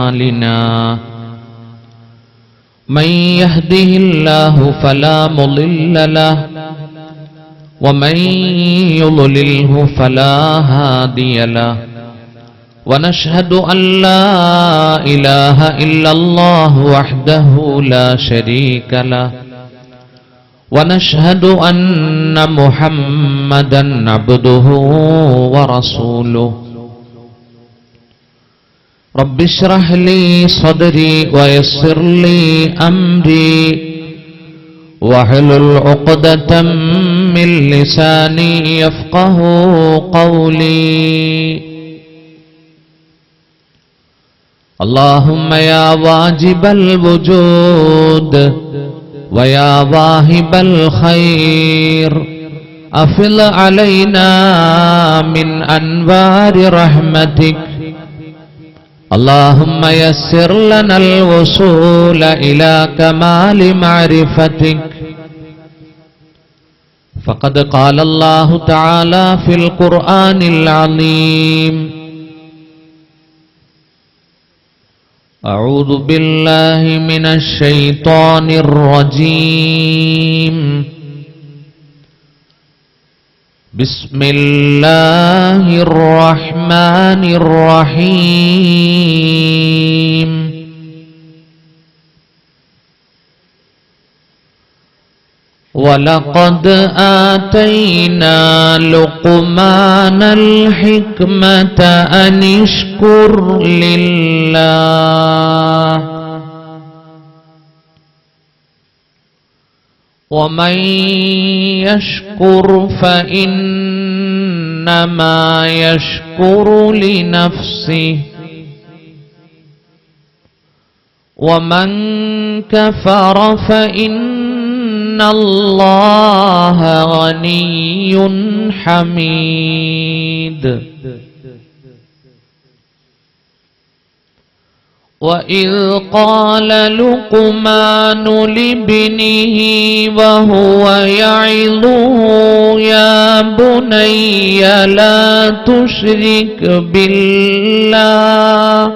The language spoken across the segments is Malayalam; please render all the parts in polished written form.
أعمالنا من يهده الله فلا مضل له ومن يضلله فلا هادي له ونشهد أن لا إله إلا الله وحده لا شريك له ونشهد أن محمدا عبده ورسوله رب اشرح لي صدري ويسر لي أمري واحلل عقدة من لساني يفقه قولي اللهم يا واجب الوجود ويا واهب الخير أفض علينا من أنوار رحمتك اللهم يسر لنا الوصول إلى كمال معرفتك فقد قال الله تعالى في القرآن العظيم أعوذ بالله من الشيطان الرجيم بسم الله الرحمن الرحيم ولقد آتينا لقمان الحكمة أن اشكر لله ومن يشكر فإنما يشكر لنفسه ومن كفر فإن الله غني حميد وإذ قال لقمان لابنه وهو يعظه يا بني لا تشرك بالله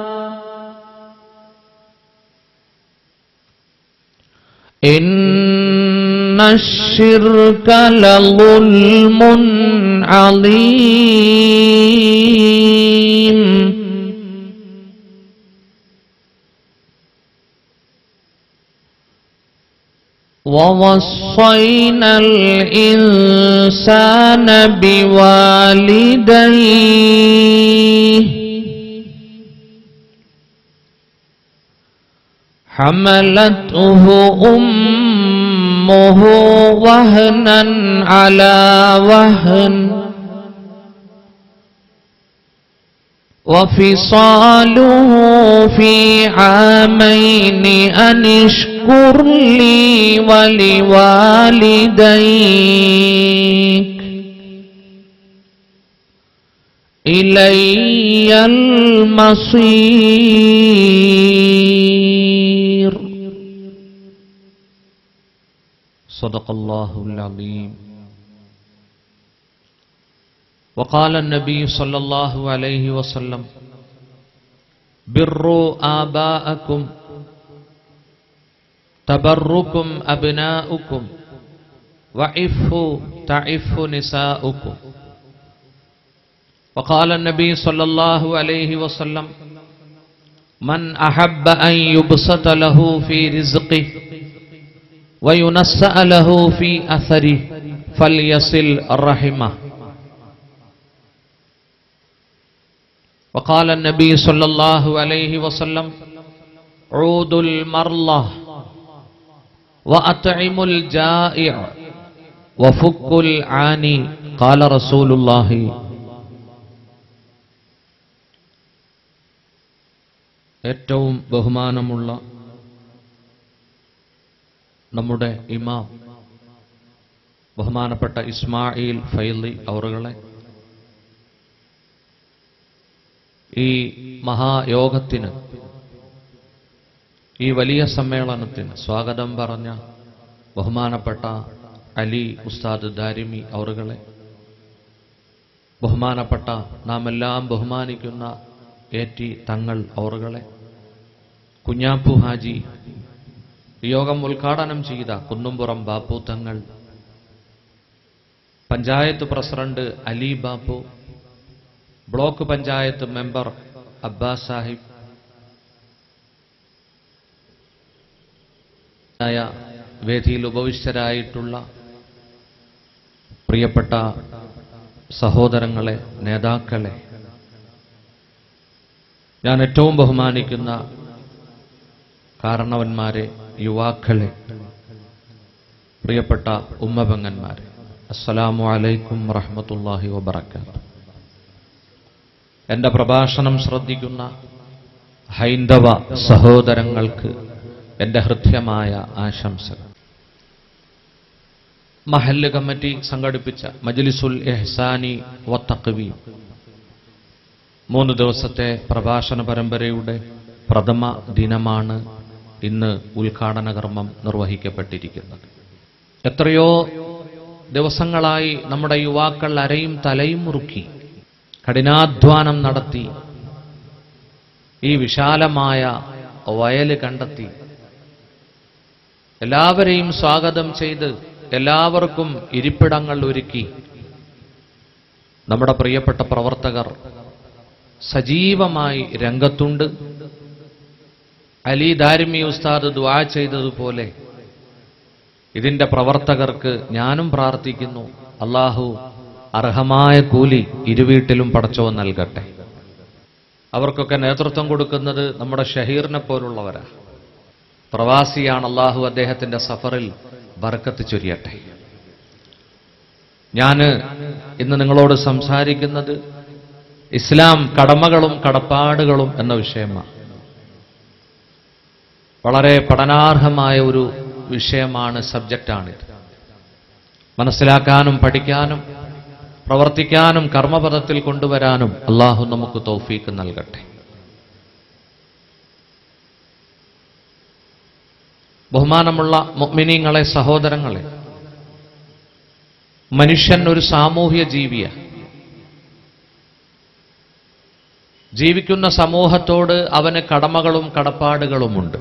إن الشرك لظلم عظيم ووصينا الإنسان بوالديه حملته أمه وهنا على وهن وفصاله في عامين أن اشكر لي ولوالديك إلي المصير صدق الله العظيم وقال النبي صلى الله عليه وسلم بروا آباءكم تبركم أبناؤكم وعفوا تعف نساؤكم وقال النبي صلى الله عليه وسلم من أحب أن يبسط له في رزقه وينسأ له في أثره فليصل رحمه وقال النبي صلى الله عليه وسلم عودوا المرضى وأطعموا الجائع وفكوا العاني قال رسول الله ഏറ്റവും ബഹുമാനമുള്ള നമ്മുടെ ഇമാം ബഹുമാനപ്പെട്ട ഇസ്മായിൽ ഫൈലി അവറുകളെ ഈ മഹായോഗത്തിന്, ഈ വലിയ സമ്മേളനത്തിന് സ്വാഗതം പറഞ്ഞ ബഹുമാനപ്പെട്ട അലി ഉസ്താദ് ദാരിമി അവറുകളെ, ബഹുമാനപ്പെട്ട നാം എല്ലാം ബഹുമാനിക്കുന്ന എ ടി തങ്ങൾ അവറുകളെ, കുഞ്ഞാപ്പു ഹാജി, യോഗം ഉദ്ഘാടനം ചെയ്ത Kunnumpuram Bappu Thangal, panchayat president Ali Bappu, block panchayat member Abbas Sahib, വേദിയിൽ ഉപവിഷ്ടരായിട്ടുള്ള പ്രിയപ്പെട്ട സഹോദരങ്ങളെ, നേതാക്കളെ, ഞാൻ ഏറ്റവും ബഹുമാനിക്കുന്ന കാരണവന്മാരെ, യുവാക്കളെ, പ്രിയപ്പെട്ട ഉമ്മപെങ്ങന്മാരെ, അസ്സലാമു അലൈക്കും വറഹ്മത്തുള്ളാഹി വബറകാതുഹു. എൻ്റെ പ്രഭാഷണം ശ്രദ്ധിക്കുന്ന ഹൈന്ദവ സഹോദരങ്ങൾക്ക് എൻ്റെ ഹൃദ്യമായ ആശംസകൾ. മഹല്ല് കമ്മിറ്റി സംഘടിപ്പിച്ച മജ്ലിസുൽ ഇഹ്സാനി വത്തഖ്വീം 3 ദിവസത്തെ പ്രഭാഷണ പരമ്പരയുടെ പ്രഥമ ദിനമാണ് ഇന്ന് ഉദ്ഘാടന കർമ്മം നിർവഹിക്കപ്പെട്ടിരിക്കുന്നത്. എത്രയോ ദിവസങ്ങളായി നമ്മുടെ യുവാക്കൾ അരയും തലയും മുറുക്കി കഠിനാധ്വാനം നടത്തി ഈ വിശാലമായ വയല് കണ്ടെത്തി എല്ലാവരെയും സ്വാഗതം ചെയ്ത് എല്ലാവർക്കും ഇരിപ്പിടങ്ങൾ ഒരുക്കി നമ്മുടെ പ്രിയപ്പെട്ട പ്രവർത്തകർ സജീവമായി രംഗത്തുണ്ട്. അലി ദാരിമി ഉസ്താദ് ദുആ ചെയ്തതുപോലെ ഇതിന്റെ പ്രവർത്തകർക്ക് ഞാനും പ്രാർത്ഥിക്കുന്നു, അല്ലാഹു അർഹമായ കൂലി ഇരുവീട്ടിലും പടച്ചവൻ നൽകട്ടെ. അവർക്കൊക്കെ നേതൃത്വം കൊടുക്കുന്നത് നമ്മുടെ ഷഹീറിനെ പോലുള്ളവരാ. പ്രവാസിയാണ്, അല്ലാഹു അദ്ദേഹത്തിന്റെ സഫറിൽ ബർക്കത്ത് ചൊരിയട്ടെ. ഞാൻ ഇന്ന് നിങ്ങളോട് സംസാരിക്കുന്നത് ഇസ്ലാം കടമകളും കടപ്പാടുകളും എന്ന വിഷയമാണ്. വളരെ പഠനാർഹമായ ഒരു വിഷയമാണ്, സബ്ജക്റ്റാണിത്. മനസ്സിലാക്കാനും പഠിക്കാനും പ്രവർത്തിക്കാനും കർമ്മപദത്തിൽ കൊണ്ടുവരാനും അല്ലാഹു നമുക്ക് തൗഫീക്ക് നൽകട്ടെ. ബഹുമാനമുള്ള മുഅ്മിനീങ്ങളെ, സഹോദരങ്ങളെ, മനുഷ്യൻ ഒരു സാമൂഹ്യ ജീവിയാണ്. ജീവിക്കുന്ന സമൂഹത്തോട് അവന് കടമകളും കടപ്പാടുകളുമുണ്ട്.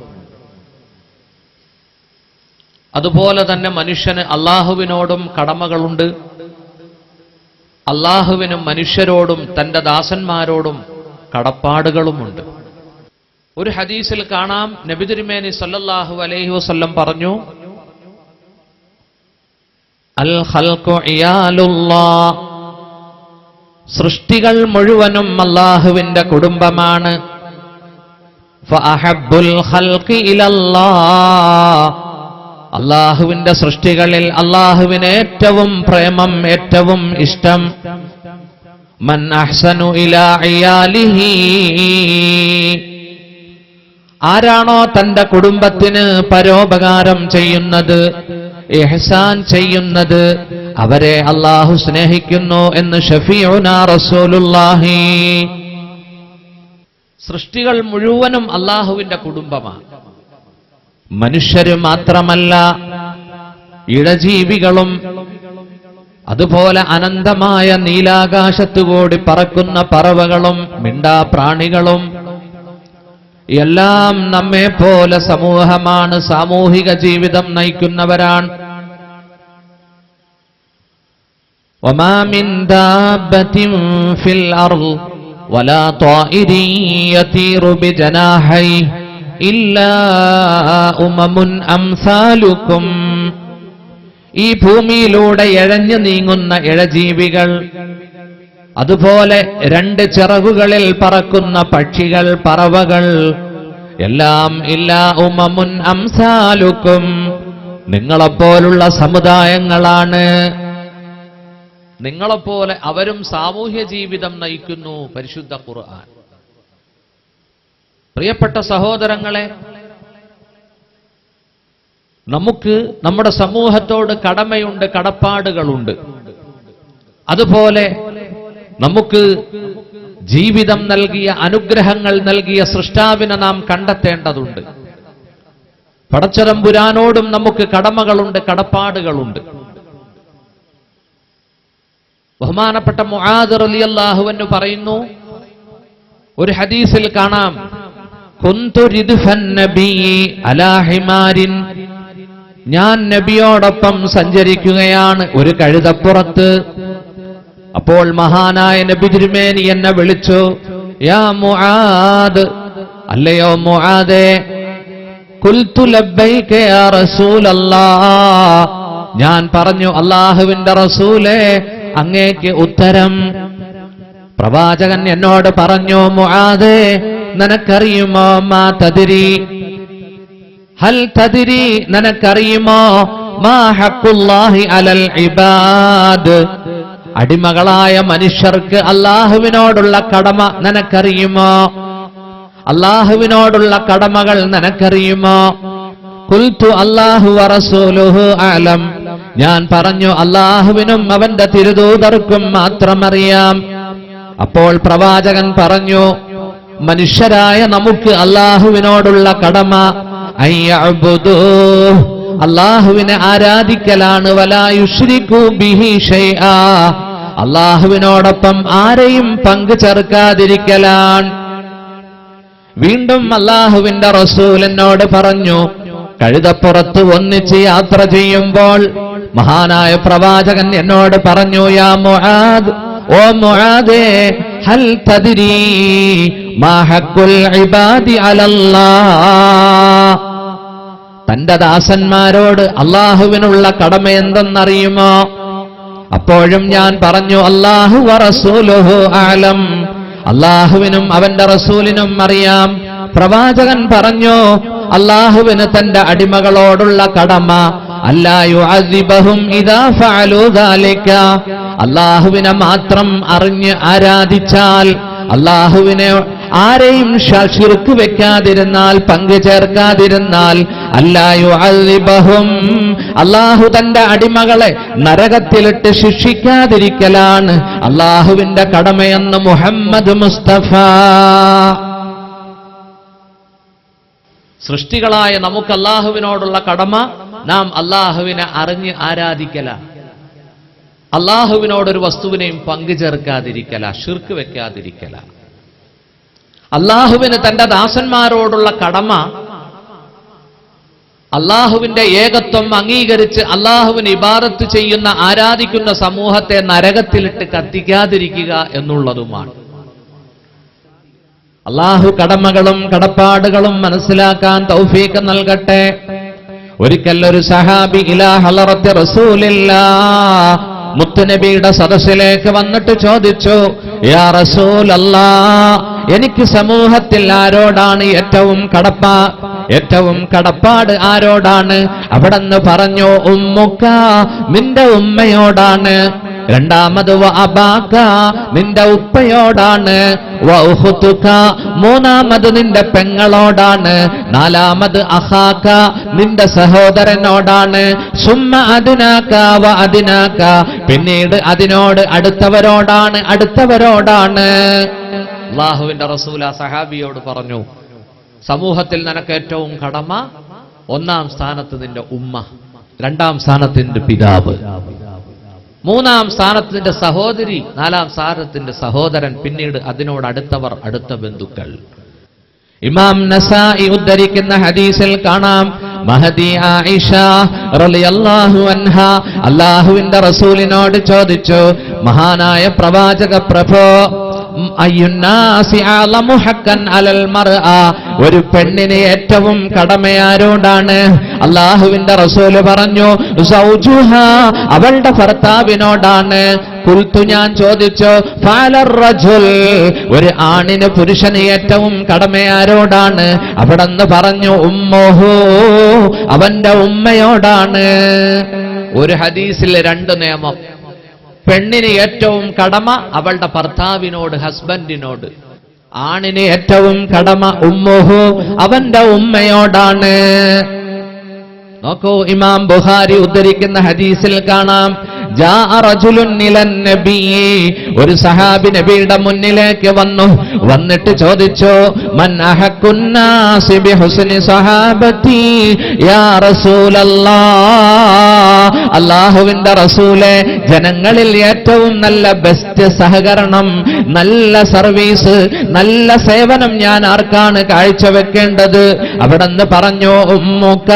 അതുപോലെ തന്നെ മനുഷ്യന് അല്ലാഹുവിനോടും കടമകളുണ്ട്. അല്ലാഹുവിനും മനുഷ്യരോടും തന്റെ ദാസന്മാരോടും കടപ്പാടുകളുമുണ്ട്. ഒരു ഹദീസിൽ കാണാം, നബി തിരുമേനി സല്ലല്ലാഹു അലൈഹി വസല്ലം പറഞ്ഞു, അൽ ഖൽഖു ഇയാലുല്ലാഹ്, സൃഷ്ടികൾ മുഴുവനും അല്ലാഹുവിന്റെ കുടുംബമാണ്. ഫഅഹബ്ബുൽ ഖൽഖി ഇലല്ലാഹ്, അല്ലാഹുവിന്റെ സൃഷ്ടികളിൽ അല്ലാഹുവിന് ഏറ്റവും പ്രേമം, ഏറ്റവും ഇഷ്ടം, മൻ അഹ്സനു ഇലാ ഇയാലിഹി, ആരാണോ തന്റെ കുടുംബത്തിന് പരോപകാരം ചെയ്യുന്നത്, ഇഹ്സാൻ ചെയ്യുന്നത്, അവരെ അല്ലാഹു സ്നേഹിക്കുന്നു എന്ന് ഷഫീഉനാ റസൂലുള്ളാഹി. സൃഷ്ടികൾ മുഴുവനും അല്ലാഹുവിന്റെ കുടുംബമാണ്. മനുഷ്യര് മാത്രമല്ല, ഇഴജീവികളും അതുപോലെ അനന്തമായ നീലാകാശത്തുകൂടി പറക്കുന്ന പറവകളും മിണ്ടാപ്രാണികളും എല്ലാം നമ്മെ പോലെ സമൂഹമാണ്, സാമൂഹിക ജീവിതം നയിക്കുന്നവരാണ്. വമാ മിൻ ദാബത്തിൻ ഫിൽ അർള് വലാ ത്വാഇരിൻ യതീറു ബിജനാഹൈഹി ഇല്ലാ ഉമമുൻ അംസാലുക്കും, ഈ ഭൂമിയിലൂടെ എഴഞ്ഞു നീങ്ങുന്ന ഇഴജീവികൾ, അതുപോലെ 2 ചിറകുകളിൽ പറക്കുന്ന പക്ഷികൾ, പറവകൾ, എല്ലാം ഇല്ലാ ഉമമുൻ അംസാലുക്കും, നിങ്ങളെപ്പോലുള്ള സമുദായങ്ങളാണ്. നിങ്ങളെപ്പോലെ അവരും സാമൂഹ്യ ജീവിതം നയിക്കുന്നു. പരിശുദ്ധ ഖുർആൻ. പ്രിയപ്പെട്ട സഹോദരങ്ങളെ, നമുക്ക് നമ്മുടെ സമൂഹത്തോട് കടമയുണ്ട്, കടപ്പാടുകളുണ്ട്. അതുപോലെ നമുക്ക് ജീവിതം നൽകിയ, അനുഗ്രഹങ്ങൾ നൽകിയ സൃഷ്ടാവിനെ നാം കണ്ടെത്തേണ്ടതുണ്ട്. പടച്ചതമ്പുരാനോടും നമുക്ക് കടമകളുണ്ട്, കടപ്പാടുകളുണ്ട്. ബഹുമാനപ്പെട്ട മുആദ് റളിയല്ലാഹു അൻഹു പറയുന്നു, ഒരു ഹദീസിൽ കാണാം, കുന്തു റിദ്ഫൻ നബി അലാ ഹിമാരിൻ, ഞാൻ നബിയോടൊപ്പം സഞ്ചരിക്കുകയാണ് ഒരു കഴുതപ്പുറത്ത്. അപ്പോൾ മഹാനായ നബി തിരുമേനി എന്നെ വിളിച്ചു, യാ മുആദ്, അല്ലയോ മുആദേ. ഖുൽതു ലബ്ബൈക യാ റസൂലല്ലാഹ്, ഞാൻ പറഞ്ഞു അല്ലാഹുവിന്റെ റസൂലേ അങ്ങേക്ക് ഉത്തരം. പ്രവാചകൻ എന്നോട് പറഞ്ഞു, മുആദേ നിനക്കറിയുമോ മാ തദ്രി, ഹൽ തദ്രി, നിനക്കറിയുമോ മാ ഹഖ്ഖുല്ലാഹി അലൽ ഇബാദ്, അടിമകളായ മനുഷ്യർക്ക് അല്ലാഹുവിനോടുള്ള കടമ നിനക്കറിയുമോ? അല്ലാഹുവിനോടുള്ള കടമകൾ നിനക്കറിയുമോ? ഖുൽതു അല്ലാഹു വറസൂലുഹു അഅലം, ഞാൻ പറഞ്ഞു അല്ലാഹുവിനും അവന്റെ തിരുദൂതർക്കും മാത്രം അറിയാം. അപ്പോൾ പ്രവാചകൻ പറഞ്ഞു, മനുഷ്യരായ നമുക്ക് അല്ലാഹുവിനോടുള്ള കടമ അയ്യഅ്ബുദൂഹ്, അല്ലാഹുവിനെ ആരാധിക്കലാണ്. വലാ യുശ്രികൂ ബിഹി ശൈആ, അല്ലാഹുവിനോടൊപ്പം ആരെയും പങ്കു ചേർക്കാതിരിക്കലാണ്. വീണ്ടും അല്ലാഹുവിന്റെ റസൂൽ എന്നോട് പറഞ്ഞു, കഴുതപ്പുറത്ത് ഒന്നിച്ച് യാത്ര ചെയ്യുമ്പോൾ മഹാനായ പ്രവാചകൻ എന്നോട് പറഞ്ഞു, യാ മുആദ്, ഓ മുആദേ, ഹൽ തദ്രി മാ ഹഖ്ഖുൽ ഇബാദി അലല്ലാഹ്, തന്റെ ദാസന്മാരോട് അല്ലാഹുവിനുള്ള കടമ എന്തെന്നറിയുമോ? അപ്പോഴും ഞാൻ പറഞ്ഞു അല്ലാഹു വറസൂലുഹു അഅലം, അല്ലാഹുവിനും അവന്റെ റസൂലിനും അറിയാം. പ്രവാചകൻ പറഞ്ഞു, അല്ലാഹുവിന് തന്റെ അടിമകളോടുള്ള കടമ അല്ലാ യുഅദ്ദിബഹും ഇദാ ഫഅലൂ ദാലിക, അല്ലാഹുവിനെ മാത്രം അറിഞ്ഞ് ആരാധിച്ചാൽ, അല്ലാഹുവിനെ ആരെയും ശിർക്ക് വെക്കാതിരുന്നാൽ, പങ്കു ചേർക്കാതിരുന്നാൽ, അല്ലാ യുഅദ്ദിബഹും, അല്ലാഹു തന്റെ അടിമകളെ നരകത്തിലിട്ട് ശിക്ഷിക്കാതിരിക്കലാണ് അല്ലാഹുവിന്റെ കടമയെന്ന് മുഹമ്മദ് മുസ്തഫ. സൃഷ്ടികളായ നമുക്ക് അല്ലാഹുവിനോടുള്ള കടമ നാം അല്ലാഹുവിനെ അറിഞ്ഞ് ആരാധിക്കല, അല്ലാഹുവിനോടൊരു വസ്തുവിനെയും പങ്കു ചേർക്കാതിരിക്കല, ശിർക്ക് വെക്കാതിരിക്കല. അല്ലാഹുവിന് തന്റെ ദാസന്മാരോടുള്ള കടമ അല്ലാഹുവിന്റെ ഏകത്വം അംഗീകരിച്ച് അല്ലാഹുവിന് ഇബാദത്ത് ചെയ്യുന്ന ആരാധിക്കുന്ന സമൂഹത്തെ നരകത്തിലിട്ട് കത്തിക്കാതിരിക്കുക എന്നുള്ളതുമാണ്. അല്ലാഹു കടമകളും കടപ്പാടുകളും മനസ്സിലാക്കാൻ തൗഫീഖ് നൽകട്ടെ. ഒരിക്കൽ ഒരു സഹാബി ഇലാ ഹളറത്തി റസൂലില്ലാഹ്, മുത്തുനബിയുടെ സദസ്സിലേക്ക് വന്നിട്ട് ചോദിച്ചു, യാ റസൂലല്ലാഹ്, എനിക്ക് സമൂഹത്തിൽ ആരോടാണ് ഏറ്റവും കടപ്പാട് ആരോടാണ്? അവിടെന്ന് പറഞ്ഞു, ഉമ്മുക്ക, നിന്റെ ഉമ്മയോടാണ്. രണ്ടാമത് വ അബാക, നിന്റെ ഉപ്പയോടാണ്. വ ഉഖ്തുക, മൂന്നാമത് നിന്റെ പെങ്ങളോടാണ്. നാലാമത് അഖാക, നിന്റെ സഹോദരനോടാണ്. സുമ്മ അദ്നാക വ അദ്നാക, പിന്നീട് അതിനോട് അടുത്തവരോടാണ്. അല്ലാഹുവിന്റെ റസൂൽ ആ സഹാബിയോട് പറഞ്ഞു, സമൂഹത്തിൽ നിനക്ക് ഏറ്റവും കടമ, ഒന്നാം സ്ഥാനത്ത് നിന്റെ ഉമ്മ, രണ്ടാം സ്ഥാനത്ത് നിന്റെ പിതാവ്, മൂന്നാം സ്ഥാനത്ത് നിന്റെ സഹോദരി, നാലാം സ്ഥാനത്തിന്റെ സഹോദരൻ, പിന്നീട് അതിനോട് അടുത്തവർ, അടുത്ത ബന്ധുക്കൾ. ഇമാം നസായി ഉദ്ധരിക്കുന്ന ഹദീസിൽ കാണാം, മഹദി ആയിഷ റളിയല്ലാഹു അൻഹ അല്ലാഹുവിന്റെ റസൂലിനോട് ചോദിച്ചു, മഹാനായ പ്രവാചക പ്രഭോ, അയ്യുന്നാസി അഅലമു ഹഖ്ഖൻ അലൽ മർഅ, ഒരു പെണ്ണിന് ഏറ്റവും കടമയാരോടാണ്? അല്ലാഹുവിന്റെ റസൂല് പറഞ്ഞു, സൗജുഹാ, അവളുടെ ഭർത്താവിനോടാണ്. ഖുൽതു, ഞാൻ ചോദിച്ചു, ഫഅലർ റജുൽ, ഒരു ആണിന് പുരുഷന് ഏറ്റവും കടമയാരോടാണ്? അവിടെന്ന് പറഞ്ഞു, ഉമ്മുഹു, അവന്റെ ഉമ്മയോടാണ്. ഒരു ഹദീസിൽ രണ്ട് നിയമം. പെണ്ണിന് ഏറ്റവും കടമ അവളുടെ ഭർത്താവിനോട്, ഹസ്ബൻഡിനോട്. ആണിന് ഏറ്റവും കടമ ഉമ്മുഹു, അവന്റെ ഉമ്മയോടാണ്. നോക്കൂ, ഇമാം ബുഖാരി ഉദ്ധരിക്കുന്ന ഹദീസിൽ കാണാം, ജാഅ റജുലുൻ ഇലൻ നബി, ഒരു സഹാബി നബിയുടെ മുന്നിലേക്ക് വന്നിട്ട് ചോദിച്ചു, മൻ അഹഖുന്നാസി ബിഹുസ്നി സഹാബതി യാ റസൂലല്ലാഹ്, അല്ലാഹുവിന്റെ റസൂലേ, ജനങ്ങളിൽ ഏറ്റവും നല്ല ബെസ്റ്റ് സഹകരണം, നല്ല സർവീസ്, നല്ല സേവനം ഞാൻ ആർക്കാണ് കാഴ്ചവെക്കേണ്ടത്? അവിടെന്ന് പറഞ്ഞു, ഉമ്മുക,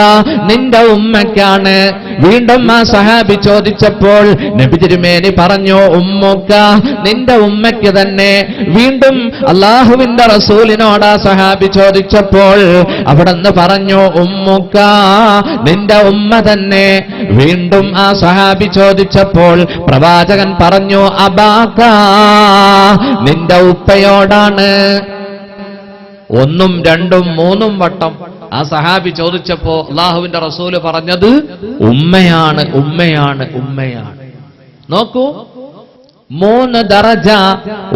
നിന്റെ ഉമ്മയ്ക്കാണ്. വീണ്ടും ആ സഹാബി ചോദിച്ചപ്പോൾ നബി തിരുമേനി പറഞ്ഞു, ഉമ്മുക, നിന്റെ ഉമ്മയ്ക്ക് തന്നെ. വീണ്ടും അല്ലാഹുവിന്റെ റസൂലിനോട് ആ സഹാബി ചോദിച്ചപ്പോൾ അവിടെന്ന് പറഞ്ഞു, ഉമ്മുക, നിന്റെ ഉമ്മ തന്നെ. വീണ്ടും ആ സഹാബി ചോദിച്ചപ്പോൾ പ്രവാചകൻ പറഞ്ഞു, അബാക, നിന്റെ ഉപ്പയോടാണ്. ഒന്നും രണ്ടും മൂന്നും വട്ടം ആ സഹാബി ചോദിച്ചപ്പോ അല്ലാഹുവിന്റെ റസൂല് പറഞ്ഞത് ഉമ്മയാണ്, ഉമ്മയാണ്, ഉമ്മയാണ്. നോക്കൂ, 3 ദറജ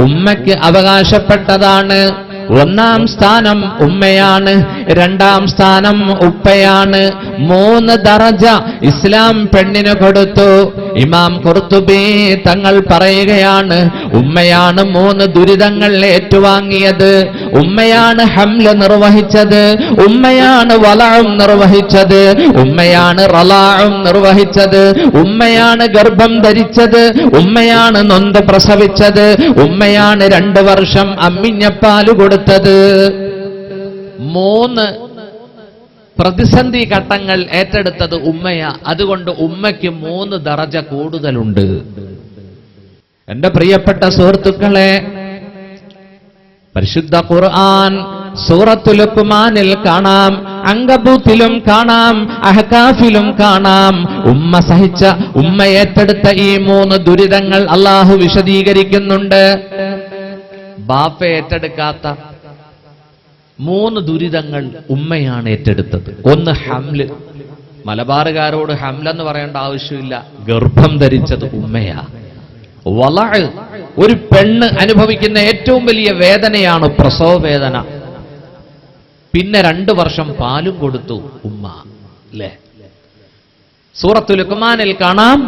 ഉമ്മയ്ക്ക് അവകാശപ്പെട്ടതാണ്. 1-ാം സ്ഥാനം ഉമ്മയാണ്, 2-ാം സ്ഥാനം ഉപ്പയാണ്. 3 ദറജ ഇസ്ലാം പെണ്ണിന് കൊടുത്തു. ഇമാം ഖുർത്തുബി തങ്ങൾ പറയുകയാണ്, ഉമ്മയാണ് 3 ദുരിതങ്ങൾ ഏറ്റുവാങ്ങിയത്. ഉമ്മയാണ് ഹംല നിർവഹിച്ചത്, ഉമ്മയാണ് വലഉം നിർവഹിച്ചത്, ഉമ്മയാണ് റലാഉം നിർവഹിച്ചത്, ഉമ്മയാണ് ഗർഭം ധരിച്ചത്, ഉമ്മയാണ് നൊന്ത് പ്രസവിച്ചത്, ഉമ്മയാണ് 2 വർഷം അമ്മിഞ്ഞപ്പാല് കൊടുത്തത്. 3 പ്രതിസന്ധി ഘട്ടങ്ങൾ ഏറ്റെടുത്തത് ഉമ്മയാ. അതുകൊണ്ട് ഉമ്മയ്ക്ക് 3 ദറജ കൂടുതലുണ്ട്. എന്റെ പ്രിയപ്പെട്ട സുഹൃത്തുക്കളെ, പരിശുദ്ധ ഖുർആൻ സൂറത്തുൽ ലുഖ്മാനിൽ കാണാം, അങ്കബൂത്തിലും കാണാം, അഹ്കാഫിലും കാണാം. ഉമ്മ സഹിച്ച, ഉമ്മ ഏറ്റെടുത്ത ഈ 3 ദുരിതങ്ങൾ അല്ലാഹു വിശദീകരിക്കുന്നുണ്ട്. ബാപ്പ ഏറ്റെടുക്കാത്ത 3 ദുരിതങ്ങൾ ഉമ്മയാണ് ഏറ്റെടുത്തത്. ഒന്ന് ഹംല്. മലബാറുകാരോട് ഹംലെന്ന് പറയേണ്ട ആവശ്യമില്ല, ഗർഭം ധരിച്ചത് ഉമ്മയാ. വലഅ്, ഒരു പെണ്ണ് അനുഭവിക്കുന്ന ഏറ്റവും വലിയ വേദനയാണ് പ്രസവ വേദന. പിന്നെ 2 വർഷം പാലും കൊടുത്തു ഉമ്മ, അല്ലേ? സൂറത്തുൽ ലുഖ്മാനിൽ കാണാം,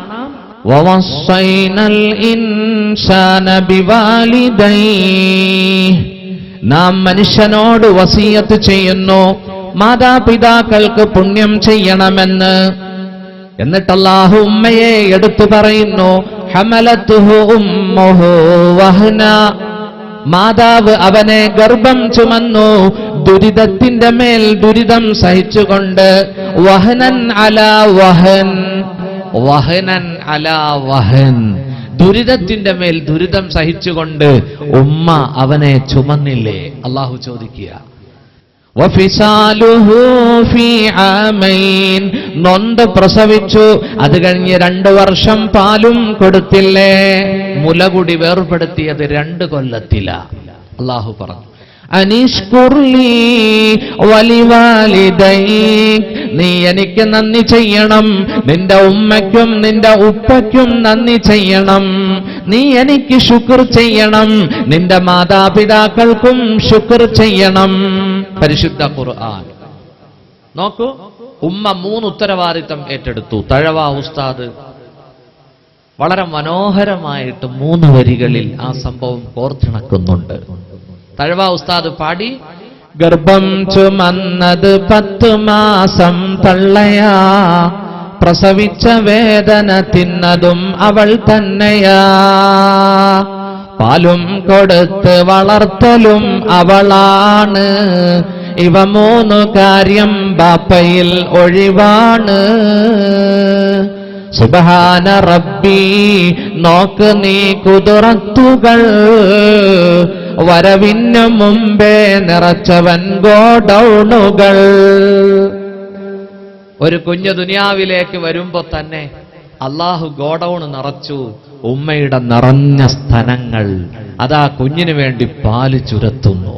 വവസ്സൈനൽ ഇൻസാന ബിവാലിദൈഹി, നാം മനുഷ്യനോട് വസിയത്ത് ചെയ്യുന്നു മാതാപിതാക്കൾക്ക് പുണ്യം ചെയ്യണമെന്ന്. എന്നിട്ട് അല്ലാഹു ഉമ്മയെ എടുത്തു പറയുന്നു, ഹമലത്തുഹു ഉമ്മുഹു വഹ്ന, മാതാവ് അവനെ ഗർഭം ചുമന്നു ദുരിതത്തിന്റെ മേൽ ദുരിതം സഹിച്ചുകൊണ്ട്. വഹനൻ അലാ വഹൻ, വഹനൻ അലാ വഹൻ, ദുരിതത്തിന്റെ മേൽ ദുരിതം സഹിച്ചുകൊണ്ട് ഉമ്മ അവനെ ചുമന്നില്ലേ? അല്ലാഹു ചോദിക്കുക, വഫിസാലുഹു ഫീ ആമൈൻ, നൊന്ത് പ്രസവിച്ചു, അത് കഴിഞ്ഞ് 2 വർഷം പാലും കൊടുത്തില്ലേ? മുലകുടി വേർപെടുത്തിയത് 2 കൊല്ലത്തിലാ. അല്ലാഹു പറഞ്ഞു, അനിഷ്കുർലി വലിവാലിദൈക്, നീ എനിക്ക് നന്ദി ചെയ്യണം, നിന്റെ ഉമ്മയ്ക്കും നിന്റെ ഉപ്പയ്ക്കും നന്ദി ചെയ്യണം, നീ എനിക്ക് ശുക്ർ ചെയ്യണം, നിന്റെ മാതാപിതാക്കൾക്കും ശുക്ർ ചെയ്യണം. പരിശുദ്ധ ഖുർആൻ നോക്കൂ, ഉമ്മ 3 ഉത്തരവാദിത്തം ഏറ്റെടുത്തു. തഴവ ഉസ്താദ് വളരെ മനോഹരമായിട്ട് 3 വരികളിൽ ആ സംഭവം കോർത്തിണക്കുന്നുണ്ട്. തഴവ ഉസ്താദ് പാടി, ഗർഭം ചുമന്നത് 10 മാസം തള്ളയാ, പ്രസവിച്ച വേദന തിന്നതും അവൾ തന്നെയാ, പാലും കൊടുത്ത് വളർത്തലും അവളാണ്, ഇവ 3 കാര്യം ബാപ്പയിൽ ഒഴിവാണ്. സുബ്ഹാന റബ്ബി, നോക്ക് നീ കുദറത്തുകൾ, വരവിന് മുമ്പേ നിറച്ചവൻ ഗോഡൌണുകൾ. ഒരു കുഞ്ഞു ദുനിയാവിലേക്ക് വരുമ്പോ തന്നെ അല്ലാഹു ഗോഡൌൺ നിറച്ചു. ഉമ്മയുടെ നിറഞ്ഞ സ്തനങ്ങൾ അതാ കുഞ്ഞിനു വേണ്ടി പാല് ചുരത്തുന്നു.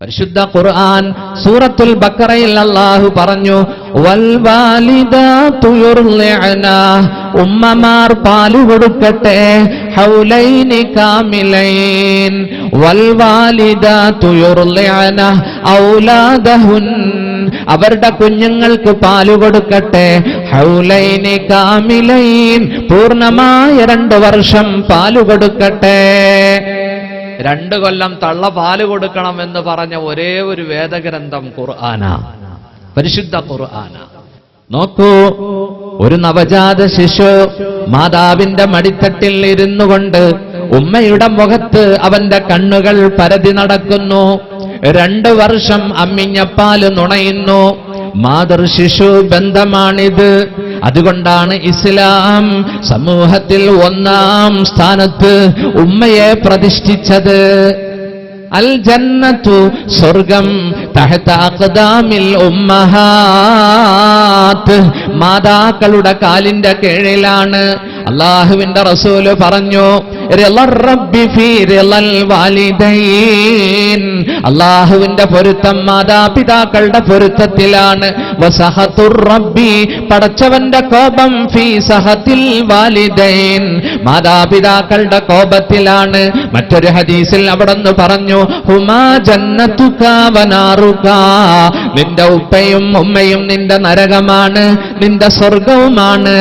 പരിശുദ്ധ ഖുർആൻ സൂറത്തുൽ ബഖറയിൽ അല്ലാഹു പറഞ്ഞു, വൽ വാലിദാതു യുർളിഅന, ഉമ്മമാർ പാല് കൊടുക്കട്ടെ, ഹൗലൈനി കാമിലൈൻ, വൽ വാലിദാതു യുർളിഅന ഔലാദഹുന്ന അവരുടെ കുഞ്ഞുങ്ങൾക്ക് പാല് കൊടുക്കട്ടെ. ഹൗലൈനി കാമിലൈൻ, പൂർണ്ണമായ 2 വർഷം പാല് കൊടുക്കട്ടെ. 2 കൊല്ലം തള്ള പാല് കൊടുക്കണമെന്ന് പറഞ്ഞ ഒരേ ഒരു വേദഗ്രന്ഥം ഖുർആനാ, പരിശുദ്ധ ഖുർആനാ. നോക്കൂ, ഒരു നവജാത ശിശു മാതാവിന്റെ മടിത്തട്ടിൽ ഇരുന്നു കൊണ്ട് ഉമ്മയുടെ മുഖത്ത് അവന്റെ കണ്ണുകൾ പരതി നടക്കുന്നു. 2 വർഷം അമ്മിഞ്ഞപ്പാല് നുണയുന്നു. മാതൃശിശു ബന്ധമാണിത്. അതുകൊണ്ടാണ് ഇസ്ലാം സമൂഹത്തിൽ 1-ാം സ്ഥാനത്ത് ഉമ്മയെ പ്രതിഷ്ഠിച്ചത്. അൽ ജന്നത്തു, സ്വർഗം, തഹത അഖ്ദാമിൽ ഉമ്മഹാത്ത്, മാതാക്കളുടെ കാലിന്റെ കീഴിലാണ്. അല്ലാഹുവിന്റെ റസൂല് പറഞ്ഞു, റിളർ റബ്ബി ഫീ റിളൽ വാലിദൈൻ, അല്ലാഹുവിന്റെ പൊരുത്തം മാതാപിതാക്കളുടെ പൊരുത്തത്തിലാണ്. വസഹത്തുർ റബ്ബി, പടച്ചവന്റെ കോപം, ഫീ സഹത്തിൽ വാലിദൈൻ, മാതാപിതാക്കളുടെ കോപത്തിലാണ്. മറ്റൊരു ഹദീസിൽ അവിടെന്ന് പറഞ്ഞു, ഹുമാ ജന്നതുക വനാറുക, നിന്റെ ഉപ്പയും ഉമ്മയും നിന്റെ നരകമാണ്, നിന്റെ സ്വർഗവുമാണ്.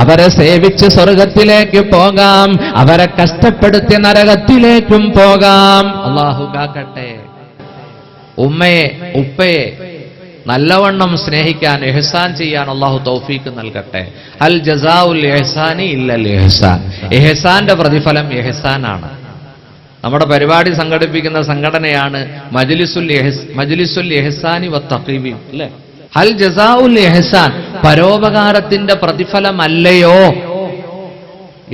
അവരെ സേവിച്ച് സ്വർഗത്തിലേക്ക് പോകാം, അവരെ കഷ്ടപ്പെടുത്തി നരകത്തിലേക്കും പോകാം. അല്ലാഹു കാക്കട്ടെ. ഉമ്മയെ ഉപ്പയെ നല്ലവണ്ണം സ്നേഹിക്കാൻ, ഇഹ്സാൻ ചെയ്യാൻ അല്ലാഹു തൗഫീക്ക് നൽകട്ടെ. അൽ ജസാഉൽ ഇഹ്സാനി ഇല്ലൽ ഇഹ്സാൻ, ഇഹ്സാന്റെ പ്രതിഫലം ഇഹ്സാനാണ്. നമ്മുടെ പരിപാടി സംഘടിപ്പിക്കുന്ന സംഘടനയാണ് മജ്ലിസുൽ ഇഹ്സാനി വത്തഖീബി, അല്ലേ? ഹൽ ജസാഉൽ ഇഹ്സാൻ, പരോപകാരത്തിന്റെ പ്രതിഫലമല്ലയോ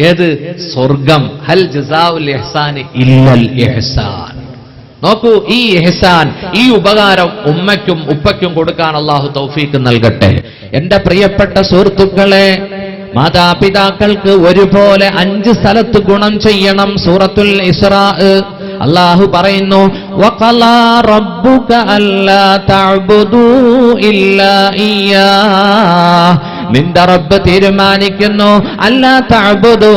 ഏത്? സ്വർഗം. ഹൽ ജസാഉൽ ഇഹ്സാനി ഇല്ലൽ ഇഹ്സാൻ. നോക്കൂ, ഈ ഇഹ്സാൻ, ഈ ഉപകാരം ഉമ്മയ്ക്കും ഉപ്പയ്ക്കും കൊടുക്കാൻ അല്ലാഹു തൗഫീക്ക് നൽകട്ടെ. എന്റെ പ്രിയപ്പെട്ട സുഹൃത്തുക്കളെ, മാതാപിതാക്കൾക്ക് ഒരുപോലെ 5 സ്ഥലത്ത് ഗുണം ചെയ്യണം. സൂറത്തുൽ ഇസ്രാ അല്ലാഹു പറയുന്നു, വഖലാ റബ്ബുക അല്ലാ തഅ്ബുദൂ ഇല്ലാ ഇയ്യാഹ്, നിന്റെ റബ്ബ് തീരുമാനിക്കുന്നു, അല്ലാ തഅ്ബുദൂ,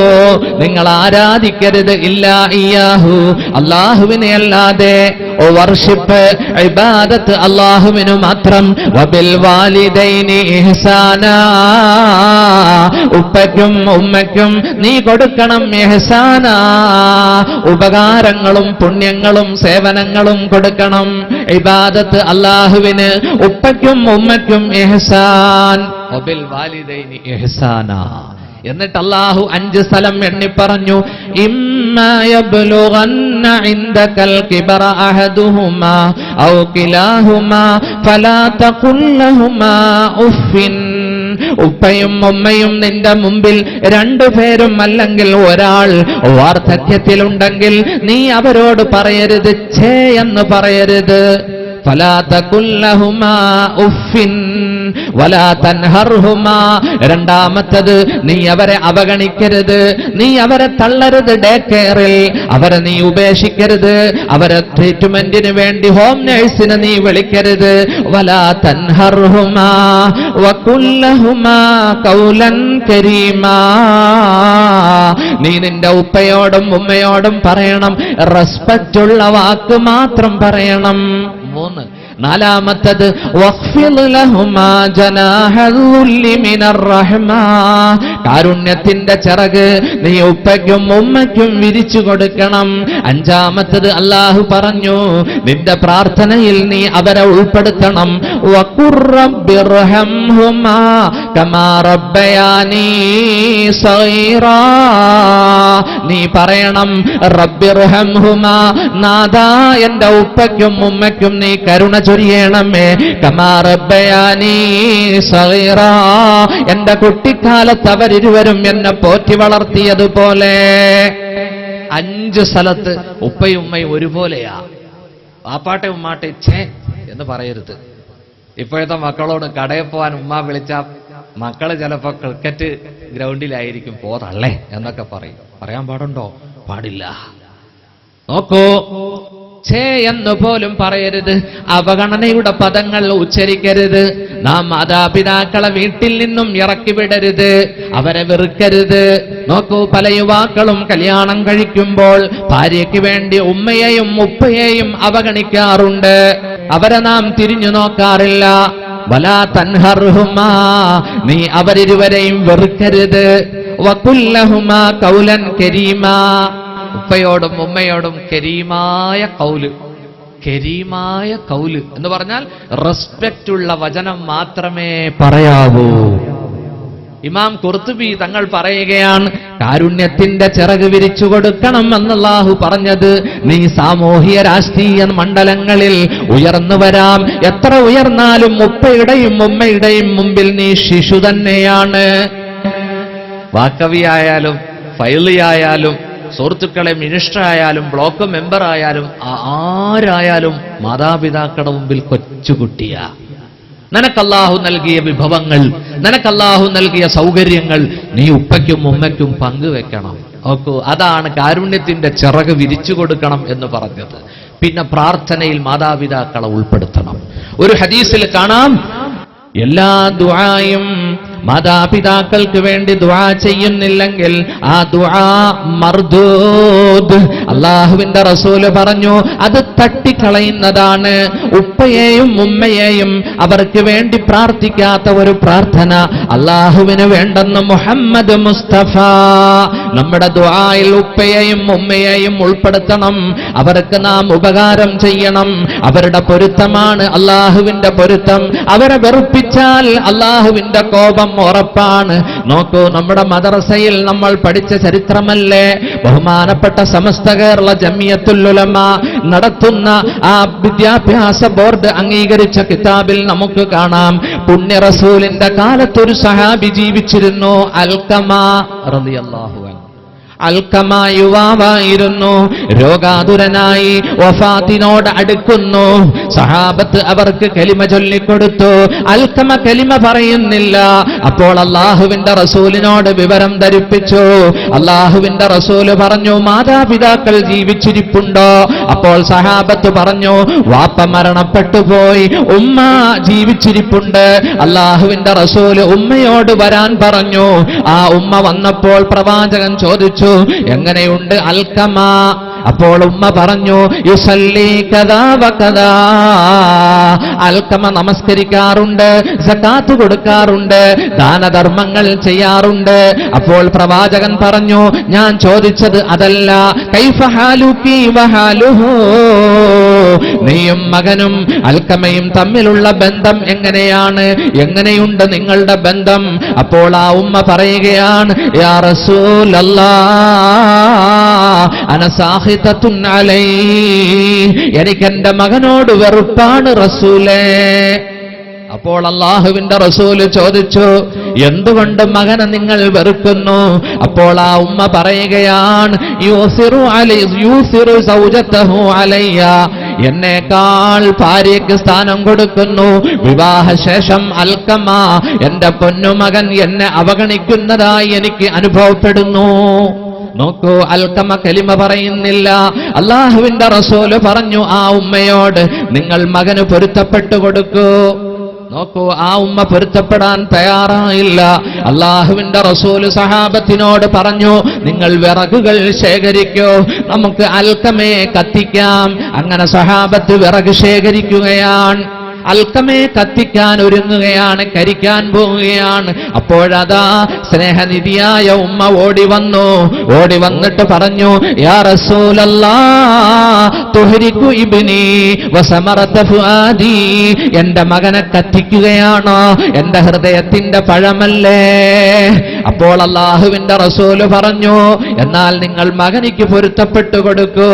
നിങ്ങൾ ആരാധിക്കരുത്, ഇല്ലാ ഇയ്യാഹു, അല്ലാഹുവിനെ അല്ലാതെ. ഓ വർഷിപ്പ്, ഇബാദത്ത് അല്ലാഹുവിനു മാത്രം. വബിൽ വാലിദൈനി ഇഹ്സാനാ, ഉപ്പയ്ക്കും ഉമ്മയ്ക്കും നീ കൊടുക്കണം ഇഹ്സാനാ, ഉപകാരങ്ങളും പുണ്യങ്ങളും സേവനങ്ങളും കൊടുക്കണം. ഇബാദത്ത് അല്ലാഹുവിന്, ഉപ്പയ്ക്കും ഉമ്മയ്ക്കും ഇഹ്സാൻ. വബിൽ വാലിദൈനി ഇഹ്സാനാ. എന്നിട്ട് അല്ലാഹു 5 സ്ഥലം എണ്ണി പറഞ്ഞു, ഇമ്മാ യബ്ലുഗന്ന ഇൻദകൽ കിബറ അഹദുഹുമാ ഔ കിലാഹുമാ ഫലാ തഖുൽ ലഹുമാ ഉഫിൻ, ഉപ്പയും ഉമ്മയും നിന്റെ മുമ്പിൽ 2 പേരും അല്ലെങ്കിൽ ഒരാൾ വാർദ്ധക്യത്തിലുണ്ടെങ്കിൽ നീ അവരോട് പറയരുത്, ഛേ എന്ന് പറയരുത്. ഫലാ തഖുൽ ലഹുമാ ഉഫിൻ വലാ തൻഹർഹുമാ, രണ്ടാമത്തത് നീ അവരെ അവഗണിക്കരുത്, നീ അവരെ തള്ളരുത്. ഡേ കെയറിൽ അവരെ നീ ഉപേക്ഷിക്കരുത്, അവരെ ട്രീറ്റ്മെന്റിന് വേണ്ടി ഹോം നേഴ്സിനെ നീ വിളിക്കരുത്. വലാ തൻഹർഹുമാ വഖുൽ ലഹുമാ ഖൗലൻ കരീമാ, നീ നിന്റെ ഉപ്പയോടും ഉമ്മയോടും പറയണം, റെസ്പെക്റ്റുള്ള വാക്ക് മാത്രം പറയണം. 3. നാലാമത്തത് വഖ്ഫിദ് ലഹുമാ ജനാഹൽ ദുല്ലി മിനർ റഹ്മാ, കാരുണ്യത്തിന്റെ ചിറക് നീ ഉപ്പയ്ക്കും ഉമ്മയ്ക്കും വിരിച്ചു കൊടുക്കണം. 5. അല്ലാഹു പറഞ്ഞു, നിന്റെ പ്രാർത്ഥനയിൽ നീ അവരെ ഉൾപ്പെടുത്തണം. വഖുർ റബ്ബിർഹംഹുമാ കമാ റബ്ബയാനീ സഗീറാ, നീ പറയണം, റബ്ബിർഹംഹുമാ, നാഥാ എന്റെ ഉപ്പയ്ക്കും ഉമ്മയ്ക്കും നീ കരുണ ചൊരിയണമേ. കമാ റബ്ബയാനീ സഗീറാ, എന്റെ കുട്ടിക്കാലത്ത് അവരിരുവരും എന്നെ പോറ്റി വളർത്തിയതുപോലെ. 5 സ്ഥലത്ത് ഉപ്പയും ഉമ്മയും ഒരുപോലെയാ. വാപ്പാട്ടെ ഉമ്മാട്ടെ ഛേ എന്ന് പറയരുത്. ഇപ്പോഴത്തെ മക്കളോട് കടയിൽ പോകാൻ ഉമ്മ വിളിച്ച മക്കള് ചിലപ്പോ ക്രിക്കറ്റ് ഗ്രൗണ്ടിലായിരിക്കും, പോതള്ളേ എന്നൊക്കെ പറയും. പറയാൻ പാടുണ്ടോ? പാടില്ല. നോക്കൂ, ഛേ എന്ന് പോലും പറയരുത്. അവഗണനയുടെ പദങ്ങൾ ഉച്ചരിക്കരുത്. നാം മാതാപിതാക്കളെ വീട്ടിൽ നിന്നും ഇറക്കി വിടരുത്, അവരെ വെറുക്കരുത്. നോക്കൂ, പല യുവാക്കളും കല്യാണം കഴിക്കുമ്പോൾ ഭാര്യയ്ക്ക് വേണ്ടി ഉമ്മയെയും ഉപ്പയെയും അവഗണിക്കാറുണ്ട്. അവരെ നാം തിരിഞ്ഞു നോക്കാറില്ല. വലാ തൻഹർഹുമാ, നീ അവരിരുവരെയും വെറുക്കരുത്. വഖുല്ലഹുമാ ഖൗലൻ കരീമാ, ഉപ്പയോടും ഉമ്മയോടും കരീമായ കൗല് എന്ന് പറഞ്ഞാൽ റെസ്പെക്റ്റ് ഉള്ള വചനം മാത്രമേ പറയാവൂ. ഇമാം ഖുർത്തുബി തങ്ങൾ പറയുകയാണ്, കാരുണ്യത്തിന്റെ ചിറക് വിരിച്ചു കൊടുക്കണം എന്നല്ലാഹു പറഞ്ഞത് നീ സാമൂഹിക രാഷ്ട്രീയ മണ്ഡലങ്ങളിൽ ഉയർന്നു വരാം. എത്ര ഉയർന്നാലും ഉപ്പയുടെയും ഉമ്മയുടെയും മുമ്പിൽ നീ ശിശു തന്നെയാണ്. വാക്കവിയായാലും ഫൈലിയായാലും സുഹൃത്തുക്കളെ മിനിസ്റ്റർ ആയാലും ബ്ലോക്ക് മെമ്പർ ആയാലും ആരായാലും മാതാപിതാക്കളുടെ മുമ്പിൽ കൊച്ചുകുട്ടിയാ. നിനക്കല്ലാഹു നൽകിയ വിഭവങ്ങൾ, നിനക്കല്ലാഹു നൽകിയ സൗകര്യങ്ങൾ നീ ഉപ്പയ്ക്കും ഉമ്മയ്ക്കും പങ്കുവെക്കണം. ഓക്കൂ, അതാണ് കാരുണ്യത്തിന്റെ ചിറക് വിരിച്ചു കൊടുക്കണം എന്ന് പറഞ്ഞത്. പിന്നെ പ്രാർത്ഥനയിൽ മാതാപിതാക്കളെ ഉൾപ്പെടുത്തണം. ഒരു ഹദീസിൽ കാണാം, എല്ലാ ദുആയും മാതാപിതാക്കൾക്ക് വേണ്ടി ദുആ ചെയ്യുന്നില്ലെങ്കിൽ ആ ദുആ മർദൂദ്. അല്ലാഹുവിന്റെ റസൂല് പറഞ്ഞു, അത് തട്ടിക്കളയുന്നതാണ്. ഉപ്പയെയും ഉമ്മയെയും അവർക്ക് വേണ്ടി പ്രാർത്ഥിക്കാത്ത ഒരു പ്രാർത്ഥന അല്ലാഹുവിന് വേണ്ടെന്ന് മുഹമ്മദ് മുസ്തഫ. നമ്മുടെ ദുആയിൽ ഉപ്പയെയും ഉമ്മയെയും ഉൾപ്പെടുത്തണം. അവർക്ക് നാം ഉപകാരം ചെയ്യണം. അവരുടെ പൊരുത്തമാണ് അല്ലാഹുവിന്റെ പൊരുത്തം. അവരെ വെറുപ്പിച്ചാൽ അല്ലാഹുവിന്റെ കോപം ഉറപ്പാണ്. നോക്കൂ, നമ്മുടെ മദ്രസയിൽ നമ്മൾ പഠിച്ച ചരിത്രമല്ലേ, ബഹുമാനപ്പെട്ട സമസ്ത കേരള ജമിയത്തുൽ ഉലമ നടത്തുന്ന ആ വിദ്യാഭ്യാസ ബോർഡ് അംഗീകരിച്ച കിതാബിൽ നമുക്ക് കാണാം, പുണ്യ റസൂലിന്റെ കാലത്തൊരു സഹാബി ജീവിച്ചിരുന്നു, അൽഖമ റളിയല്ലാഹു അൻഹു. അൽഖമ യുവാവായിരുന്നു, രോഗാതുരനായി വഫാത്തിനോട് അടുക്കുന്നു. സഹാബത്ത് അവർക്ക് കലിമ ചൊല്ലിക്കൊടുത്തു. അൽഖമ കലിമ പറയുന്നില്ല. അപ്പോൾ അല്ലാഹുവിന്റെ റസൂലിനോട് വിവരം ധരിപ്പിച്ചു. അല്ലാഹുവിന്റെ റസൂല് പറഞ്ഞു, മാതാപിതാക്കൾ ജീവിച്ചിരിപ്പുണ്ടോ? അപ്പോൾ സഹാബത്ത് പറഞ്ഞു, വാപ്പ മരണപ്പെട്ടു പോയി, ഉമ്മ ജീവിച്ചിരിപ്പുണ്ട്. അല്ലാഹുവിന്റെ റസൂല് ഉമ്മയോട് വരാൻ പറഞ്ഞു. ആ ഉമ്മ വന്നപ്പോൾ പ്രവാചകൻ ചോദിച്ചു, എങ്ങനെയുണ്ട് അൽഖമ? അപ്പോൾ ഉമ്മ പറഞ്ഞു, യുസല്ലി കദാ വകദാ, അൽഖമ നമസ്കരിക്കാറുണ്ട്, സകാത്ത് കൊടുക്കാറുണ്ട്, ദാനധർമ്മങ്ങൾ ചെയ്യാറുണ്ട്. അപ്പോൾ പ്രവാചകൻ പറഞ്ഞു, ഞാൻ ചോദിച്ചത് അതല്ല, കൈഫ ഹാലുകി വഹാലുഹു, നീയും മകനും അൽഖമയും തമ്മിലുള്ള ബന്ധം എങ്ങനെയാണ്, എങ്ങനെയുണ്ട് നിങ്ങളുടെ ബന്ധം? അപ്പോൾ ആ ഉമ്മ പറയുകയാണ്, യാ റസൂലല്ലാഹ് അന സാഖിതത്തുൻ അലൈഹി, എനിക്കെന്റെ മകനോട് വെറുപ്പാണ് റസൂലേ. അപ്പോൾ അല്ലാഹുവിന്റെ റസൂല് ചോദിച്ചു, എന്തുകൊണ്ട് മകനെ നിങ്ങൾ വെറുക്കുന്നു? അപ്പോൾ ആ ഉമ്മ പറയുകയാണ്, യൂസിറു സൗജതഹു അലയ്യ, എന്നേക്കാൾ ഭാര്യയ്ക്ക് സ്ഥാനം കൊടുക്കുന്നു. വിവാഹശേഷം അൽഖമ എന്റെ പൊന്നുമകൻ എന്നെ അവഗണിക്കുന്നതായി എനിക്ക് അനുഭവപ്പെടുന്നു. നോക്കൂ, അൽഖമ കലിമ പറയുന്നില്ല. അല്ലാഹുവിന്റെ റസൂല് പറഞ്ഞു ആ ഉമ്മയോട്, നിങ്ങൾ മകന് പൊരുത്തപ്പെട്ടു കൊടുക്കൂ. നോക്കൂ, ആ ഉമ്മ പൊരുത്തപ്പെടാൻ തയ്യാറായില്ല. അല്ലാഹുവിന്റെ റസൂല് സഹാബത്തിനോട് പറഞ്ഞു, നിങ്ങൾ വിറകുകൾ ശേഖരിക്കൂ, നമുക്ക് അൽഖമയെ കത്തിക്കാം. അങ്ങനെ സഹാബത്ത് വിറക് ശേഖരിക്കുകയാണ്. അൽഖമയെ കത്തിക്കാൻ ഒരുങ്ങുകയാണ്, കരിക്കാൻ പോവുകയാണ്. അപ്പോഴതാ സ്നേഹനിധിയായ ഉമ്മ ഓടി വന്നിട്ട് പറഞ്ഞു, യാ റസൂലല്ലാഹ് തുഹ്രികു ഇബ്നി വസമറത ഫുആദി, എന്റെ മകനെ കത്തിക്കുകയാണോ? എന്റെ ഹൃദയത്തിന്റെ പഴമല്ലേ? അപ്പോൾ അല്ലാഹുവിന്റെ റസൂല് പറഞ്ഞു, എന്നാൽ നിങ്ങൾ മകനിക്ക് പൊരുത്തപ്പെട്ടു കൊടുക്കൂ.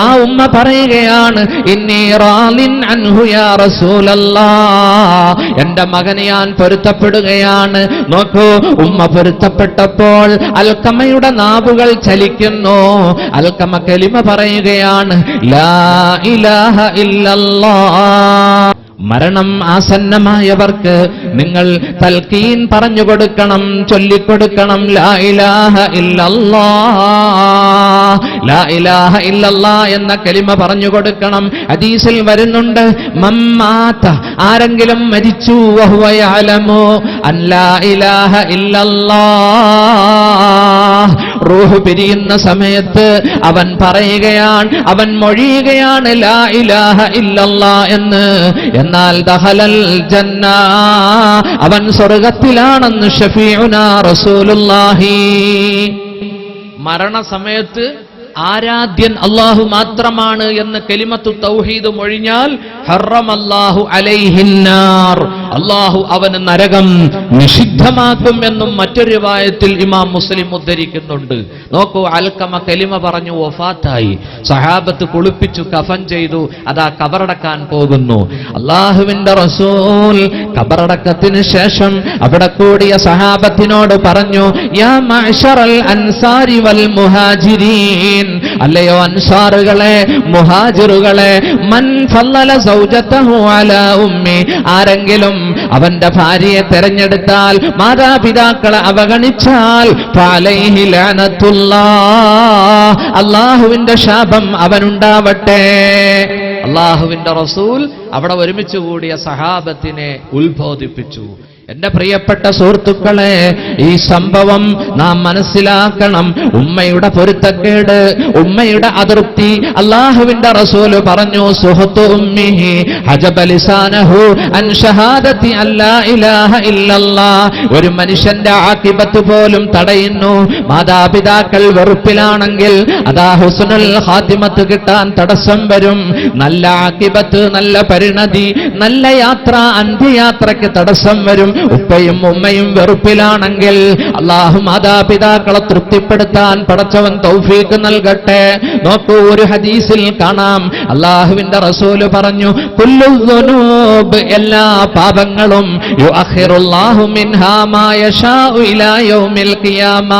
ആ ഉമ്മ പറയുകയാണ്, ഇന്നി റാലിൻ അൻഹു യാ റസൂല, എന്റെ മകനെ ഞാൻ പൊരുത്തപ്പെടുകയാണ്. നോക്കൂ, ഉമ്മ പൊരുത്തപ്പെട്ടപ്പോൾ അൽഖമയുടെ നാവുകൾ ചലിക്കുന്നു. അൽഖമ കലിമ പറയുകയാണ്, ലാ ഇലാഹ ഇല്ലല്ലാഹ്. മരണം ആസന്നമായവർക്ക് നിങ്ങൾ തൽക്കീൻ പറഞ്ഞു കൊടുക്കണം, ചൊല്ലിക്കൊടുക്കണം, ലാ ഇലാഹ ഇല്ലല്ലാഹ്, ലാ ഇലാഹ ഇല്ലല്ലാഹ് എന്ന കലിമ പറഞ്ഞു കൊടുക്കണം. ഹദീസിൽ വരുന്നുണ്ട്, മമ്മാത, ആരെങ്കിലും മരിച്ചു, വഹുവ യഅലമു അൻ ലാ ഇലാഹ ഇല്ലല്ലാഹ്, റൂഹ് പിരിയുന്ന സമയത്ത് അവൻ പറയുകയാണ്, അവൻ മൊഴിയുകയാണ് ലാ ഇലാഹ ഇല്ലല്ലാഹ് എന്ന്. എന്നാൽ ദഖലൽ ജന്ന, അവൻ സ്വർഗത്തിലാണെന്ന് ഷഫീഉനാ റസൂലുള്ളാഹി. മരണസമയത്ത് ആരാധ്യൻ അല്ലാഹു മാത്രമാണ് എന്ന് കലിമത്തു തൗഹീദ് മൊഴിഞ്ഞാൽ ഹറമല്ലാഹു അലൈഹിന്നാർ, അല്ലാഹു അവന് നരകം നിഷിദ്ധമാക്കും എന്നും മറ്റൊരു റിവായത്തിൽ ഇമാം മുസ്ലിം ഉദ്ധരിക്കുന്നുണ്ട്. നോക്കൂ, അൽക്കമ കലിമ പറഞ്ഞു വഫാത്തായി, സഹാബത്ത് കുളിപ്പിച്ചു കഫൻ ചെയ്തു, അതാ കബറടക്കാൻ പോകുന്നു. അല്ലാഹുവിന്റെ റസൂൽ കബറടക്കത്തിന് ശേഷം അവിടെ കൂടിയ സഹാബത്തിനോട് പറഞ്ഞു, യാ മഅ്ശറൽ അൻസാരി വൽ മുഹാജിരീൻ, അല്ലയോ അൻസാറുകളെ, മുഹാജിറുകളെ, മൻ ഫളല സൗജതഹു അലാ ഉമ്മി, ആരെങ്കിലും അവന്റെ ഭാര്യയെ തെരഞ്ഞെടുത്താൽ, മാതാപിതാക്കളെ അവഗണിച്ചാൽ, ഫഅലൈഹി ലഅനത്തുല്ലാഹ്, അല്ലാഹുവിന്റെ ശാപം അവനുണ്ടാവട്ടെ. അല്ലാഹുവിന്റെ റസൂൽ അവിടെ ഒരുമിച്ച് കൂടിയ സഹാബത്തിനെ ഉത്ബോധിപ്പിച്ചു. എന്റെ പ്രിയപ്പെട്ട സുഹൃത്തുക്കളെ, ഈ സംഭവം നാം മനസ്സിലാക്കണം. ഉമ്മയുടെ പൊരുത്തക്കേട്, ഉമ്മയുടെ അതൃപ്തി, അല്ലാഹുവിന്റെ റസൂല് പറഞ്ഞു, സുഹ്തു ഉമ്മിഹി ഹജബ ലിസാനഹു അൻ ഷഹാദതി അല്ലാ ഇലാഹ ഇല്ലല്ലാഹ്. ഒരു മനുഷ്യന്റെ ആഖിബത്ത് പോലും തടയുന്നു. മാതാപിതാക്കൾ വെറുപ്പിലാണെങ്കിൽ അതാ ഹുസ്നുൽ ഖാതിമത്ത് കിട്ടാൻ തടസ്സം വരും. നല്ല ആഖിബത്ത്, നല്ല പരിണതി, നല്ല യാത്ര, അന്ത്യയാത്രയ്ക്ക് തടസ്സം വരും. ഉപ്പയും ഉമ്മയും വെറുപ്പിലാണെങ്കിൽ അല്ലാഹു മാതാപിതാക്കളെ തൃപ്തിപ്പെടുത്താൻ പടച്ചവൻ തൗഫീഖ് നൽകട്ടെ. നോക്കൂ, ഒരു ഹദീസിൽ കാണാം, അല്ലാഹുവിന്റെ റസൂല് പറഞ്ഞു, കുല്ലു ദുനൂബ്, എല്ലാ പാപങ്ങളും, യുഅഖിറുല്ലാഹു മിൻഹാ മാ യശാഉ ഇലാ യൗമിൽ ഖിയാമ,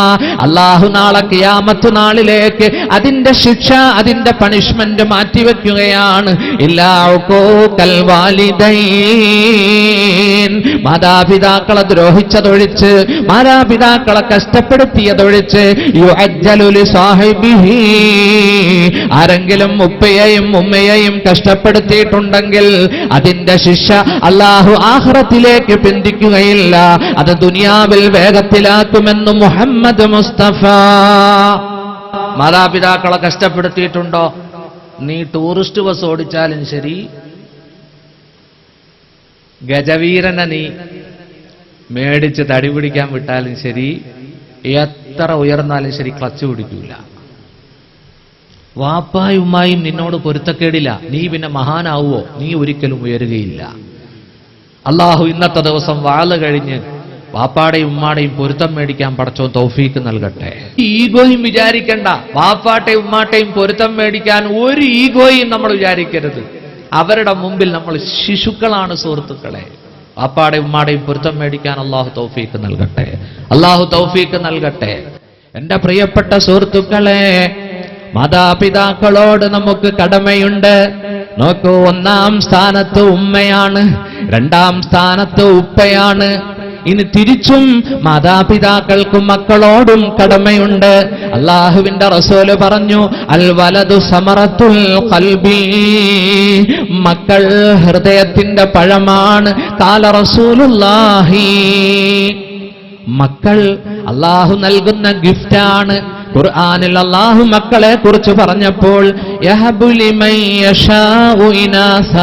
അല്ലാഹു നാളെ ഖിയാമത്ത് നാളിലേക്ക് അതിന്റെ ശിക്ഷ, അതിന്റെ പണിഷ്മെന്റ് മാറ്റിവെക്കുകയാണ്. ഇല്ലാ ഉഖൂഖൽ വാലിദൈൻ, മാതാപിതാക്കളെ ദ്രോഹിച്ചതൊഴിച്ച്, മാതാപിതാക്കളെ കഷ്ടപ്പെടുത്തിയതൊഴിച്ച്, യുഅജ്ജലു ലിസാഹിബിഹി, ആരെങ്കിലും ഉപ്പയെയും ഉമ്മയെയും കഷ്ടപ്പെടുത്തിയിട്ടുണ്ടെങ്കിൽ അതിന്റെ ശിക്ഷ അല്ലാഹു ആഖിറത്തിലേക്ക് പിന്തിക്കുകയില്ല, അത് ദുനിയാവിൽ വേഗത്തിലാക്കുമെന്ന് മുഹമ്മദ് മുസ്തഫ. മാതാപിതാക്കളെ കഷ്ടപ്പെടുത്തിയിട്ടുണ്ടോ? നീ ടൂറിസ്റ്റ് ബസ് ഓടിച്ചാലും ശരി, ഗജവീരനെ നീ മേടിച്ച് തടി പിടിക്കാൻ വിട്ടാലും ശരി, എത്ര ഉയർന്നാലും ശരി, ക്ലച്ച് പിടിക്കൂല. വാപ്പായും ഉമ്മായും നിന്നോട് പൊരുത്തക്കേടില്ല, നീ പിന്നെ മഹാനാവുമോ? നീ ഒരിക്കലും ഉയരുകയില്ല. അല്ലാഹു ഇന്നത്തെ ദിവസം വാള് കഴിഞ്ഞ് വാപ്പാടെയും ഉമ്മാടെയും പൊരുത്തം മേടിക്കാൻ പടച്ചോൻ തൗഫീക്ക് നൽകട്ടെ. ഈഗോയും വിചാരിക്കണ്ട. വാപ്പാട്ടെയും ഉമ്മാട്ടെയും പൊരുത്തം മേടിക്കാൻ ഒരു ഈഗോയും നമ്മൾ വിചാരിക്കരുത്. അവരുടെ മുമ്പിൽ നമ്മൾ ശിശുക്കളാണ് സുഹൃത്തുക്കളെ. വാപ്പാടെയും ഉമ്മാടെയും പൊരുത്തം മേടിക്കാൻ അല്ലാഹു തൗഫീക്ക് നൽകട്ടെ, അല്ലാഹു തൗഫീക്ക് നൽകട്ടെ. എന്റെ പ്രിയപ്പെട്ട സുഹൃത്തുക്കളെ, മാതാപിതാക്കളോട് നമുക്ക് കടമയുണ്ട്. നോക്കൂ, ഒന്നാം സ്ഥാനത്ത് ഉമ്മയാണ്, രണ്ടാം സ്ഥാനത്ത് ഉപ്പയാണ്. ഇനി തിരിച്ചും മാതാപിതാക്കൾക്കും മക്കളോടും കടമയുണ്ട്. അല്ലാഹുവിന്റെ റസൂല് പറഞ്ഞു, അൽ വലദു സമറത്തുൽ ഖൽബി, മക്കൾ ഹൃദയത്തിന്റെ പഴമാണ്. ഖാല റസൂലുള്ളാഹി, മക്കൾ അല്ലാഹു നൽകുന്ന ഗിഫ്റ്റാണ്. ഖുർആനിൽ അല്ലാഹു മക്കളെ കുറിച്ച് പറഞ്ഞപ്പോൾ യഹബു ലിമൻ യശാഉ ഇനാസ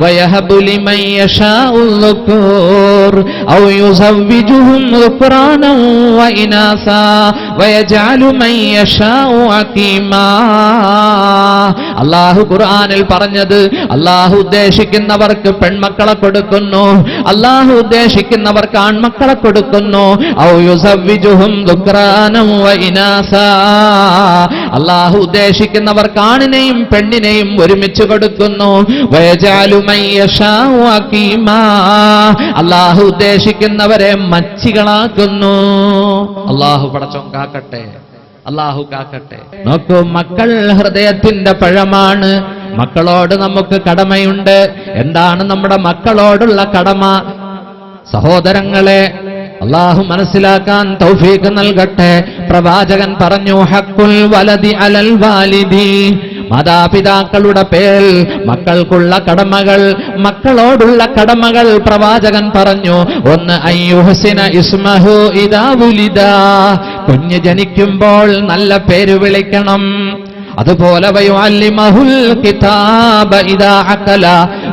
വയഹബു ലിമൻ യശാഉ ദുകൂർ ഔ യുസവ്വിജുഹും ദുക്റാനൻ വഇനാസ വയജഅലു മൻ യശാഉ അകീമാ. അല്ലാഹു ഖുർആനിൽ പറഞ്ഞത്, അല്ലാഹു ഉദ്ദേശിക്കുന്നവർക്ക് പെൺമക്കളെ കൊടുക്കുന്നു, അല്ലാഹു ഉദ്ദേശിക്കുന്നവർക്ക് ആൺമക്കളെ കൊടുക്കുന്നു. ഔ യുസവ്വിജുഹും ദുക്റാനൻ വഇനാസ, അല്ലാഹു ഉദ്ദേശിക്കുന്നവർക്ക് ആണിനെയും പെണ്ണിനെയും ഒരുമിച്ച് കൊടുക്കുന്നു. വയജഅലു മൻ യശാഉ അകീമാ, അല്ലാഹു ഉദ്ദേശിക്കുന്നവരെ മച്ചികളാക്കുന്നു. അല്ലാഹു പടച്ചോൻ കാക്കട്ടെ, അല്ലാഹു കാക്കട്ടെ. നോക്കൂ, മക്കൾ ഹൃദയത്തിന്റെ പഴമാണ്. മക്കളോട് നമുക്ക് കടമയുണ്ട്. എന്താണ് നമ്മുടെ മക്കളോടുള്ള കടമ? സഹോദരങ്ങളെ, അല്ലാഹു മനസ്സിലാക്കാൻ തൗഫീഖ് നൽകട്ടെ. പ്രവാചകൻ പറഞ്ഞു, ഹഖുൽ വലദി അലൽ വാലിദി, മാതാപിതാക്കളുടെ പേരിൽ മക്കൾക്കുള്ള കടമകൾ, മക്കളോടുള്ള കടമകൾ പ്രവാചകൻ പറഞ്ഞു. ഒന്ന്, അയ്യുഹ്സിന ഇസ്മഹു ഇദാ വുലിദ, കുഞ്ഞ് ജനിക്കുമ്പോൾ നല്ല പേര് വിളിക്കണം. അതുപോലെ വയുഅല്ലിമഹുൽ കിതാബ ഇദാ അഖല,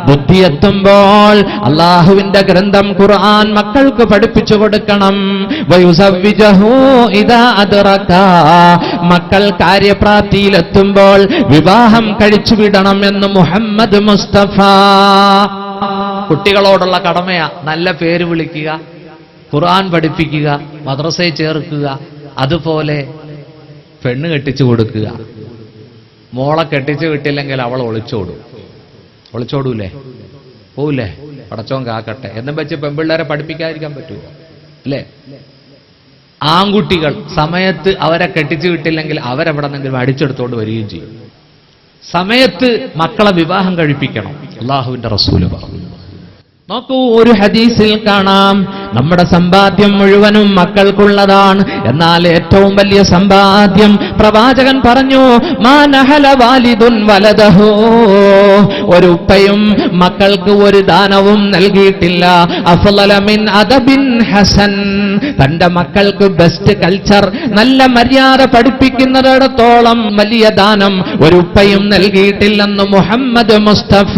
ബുദ്ധിയെത്തുമ്പോൾ അല്ലാഹുവിന്റെ ഗ്രന്ഥം ഖുർആൻ മക്കൾക്ക് പഠിപ്പിച്ചു കൊടുക്കണം. വയുസവ്വിജഹു ഇദാ അദ്റക, മക്കൾ കാര്യപ്രാപ്തിയിലെത്തുമ്പോൾ വിവാഹം കഴിച്ചുവിടണം എന്ന് മുഹമ്മദ് മുസ്തഫ. കുട്ടികളോടുള്ള കടമയാ നല്ല പേര് വിളിക്കുക, ഖുർആൻ പഠിപ്പിക്കുക, മദ്രസയിൽ ചേർക്കുക. അതുപോലെ പെണ്ണ് കെട്ടിച്ചു കൊടുക്കുക. മോളെ കെട്ടിച്ചു വിട്ടില്ലെങ്കിൽ അവൾ ഒളിച്ചോടൂലേ? പോവില്ലേ? പടച്ചോൻ കാക്കട്ടെ. എന്നും വെച്ച് പെൺപിള്ളേരെ പഠിപ്പിക്കാതിരിക്കാൻ പറ്റുമോ? അല്ലേ? ആൺകുട്ടികൾ സമയത്ത് അവരെ കെട്ടിച്ചു വിട്ടില്ലെങ്കിൽ അവരെവിടെന്നെങ്കിലും അടിച്ചെടുത്തോണ്ട് വരികയും ചെയ്യും. സമയത്ത് മക്കളെ വിവാഹം കഴിപ്പിക്കണം. അല്ലാഹുവിന്റെ റസൂല് പറഞ്ഞു. നോക്കൂ, ഒരു ഹദീസിൽ കാണാം, നമ്മുടെ സമ്പാദ്യം മുഴുവനും മക്കൾക്കുള്ളതാണ്. എന്നാൽ ഏറ്റവും വലിയ സമ്പാദ്യം പ്രവാചകൻ പറഞ്ഞു, മാ നഹല വാലിദുൻ വലദഹു, ഒരു ഉപ്പയും മക്കൾക്ക് ഒരു ദാനവും നൽകിയിട്ടില്ല. അഫ്ളല മിൻ അദബിൻ ഹസൻ, തന്റെ മക്കൾക്ക് ബെസ്റ്റ് കൾച്ചർ, നല്ല മര്യാദ പഠിപ്പിക്കുന്നിടത്തോളം വലിയ ദാനം ഒരു ഉപ്പയും നൽകിയിട്ടില്ലെന്ന് മുഹമ്മദ് മുസ്തഫ.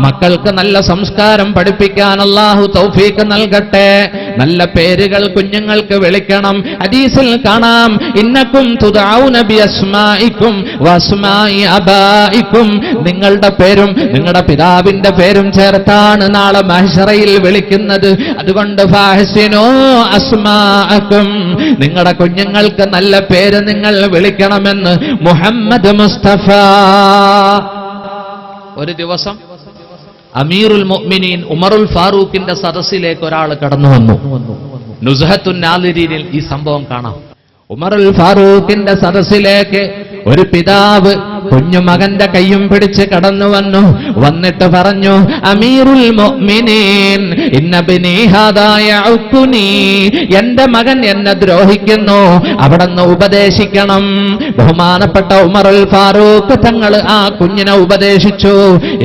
മക്കൾക്ക് നല്ല സംസ്കാരം പഠിപ്പിക്കാൻ അല്ലാഹു തൗഫീഖ് നൽകട്ടെ. നല്ല പേരുകൾ കുഞ്ഞുങ്ങൾക്ക് വിളിക്കണം. ഹദീസിൽ കാണാം, ഇന്നക്കും തുദഊന ബിഅസ്മാഇക്കും വഅസ്മാഇ അബായിക്കും, നിങ്ങളുടെ പേരും നിങ്ങളുടെ പിതാവിന്റെ പേരും ചേർത്താണ് നാളെ മഹ്ശറയിൽ വിളിക്കുന്നത്. അതുകൊണ്ട് ഫഅഹ്സിനൂ അസ്മാഅക്കും, നിങ്ങളുടെ കുഞ്ഞുങ്ങൾക്ക് നല്ല പേര് നിങ്ങൾ വിളിക്കണമെന്ന് മുഹമ്മദ് മുസ്തഫ. ഒരു ദിവസം അമീറുൽ മുഅ്മിനീൻ ഉമറുൽ ഫാറൂഖിന്റെ സദസ്സിലേക്ക് ഒരാൾ കടന്നു വന്നു. നുസ്ഹത്തുൻ നാദിരീനിൽ ഈ സംഭവം കാണാം. ഉമറുൽ ഫാറൂഖിന്റെ സദസ്സിലേക്ക് ഒരു പിതാവ് കുഞ്ഞുമകന്റെ കയ്യും പിടിച്ച് കടന്നു വന്നു. വന്നിട്ട് പറഞ്ഞു, അമീറുൽ മുഅ്മിനീൻ ഇന്നബ്നി ഹാദാ യഉകുനി, എന്റെ മകൻ എന്നെ ദ്രോഹിക്കുന്നു, അവിടുന്ന് ഉപദേശിക്കണം. ബഹുമാനപ്പെട്ട ഉമറുൽ ഫാറൂഖ് തങ്ങൾ ആ കുഞ്ഞിനെ ഉപദേശിച്ചു.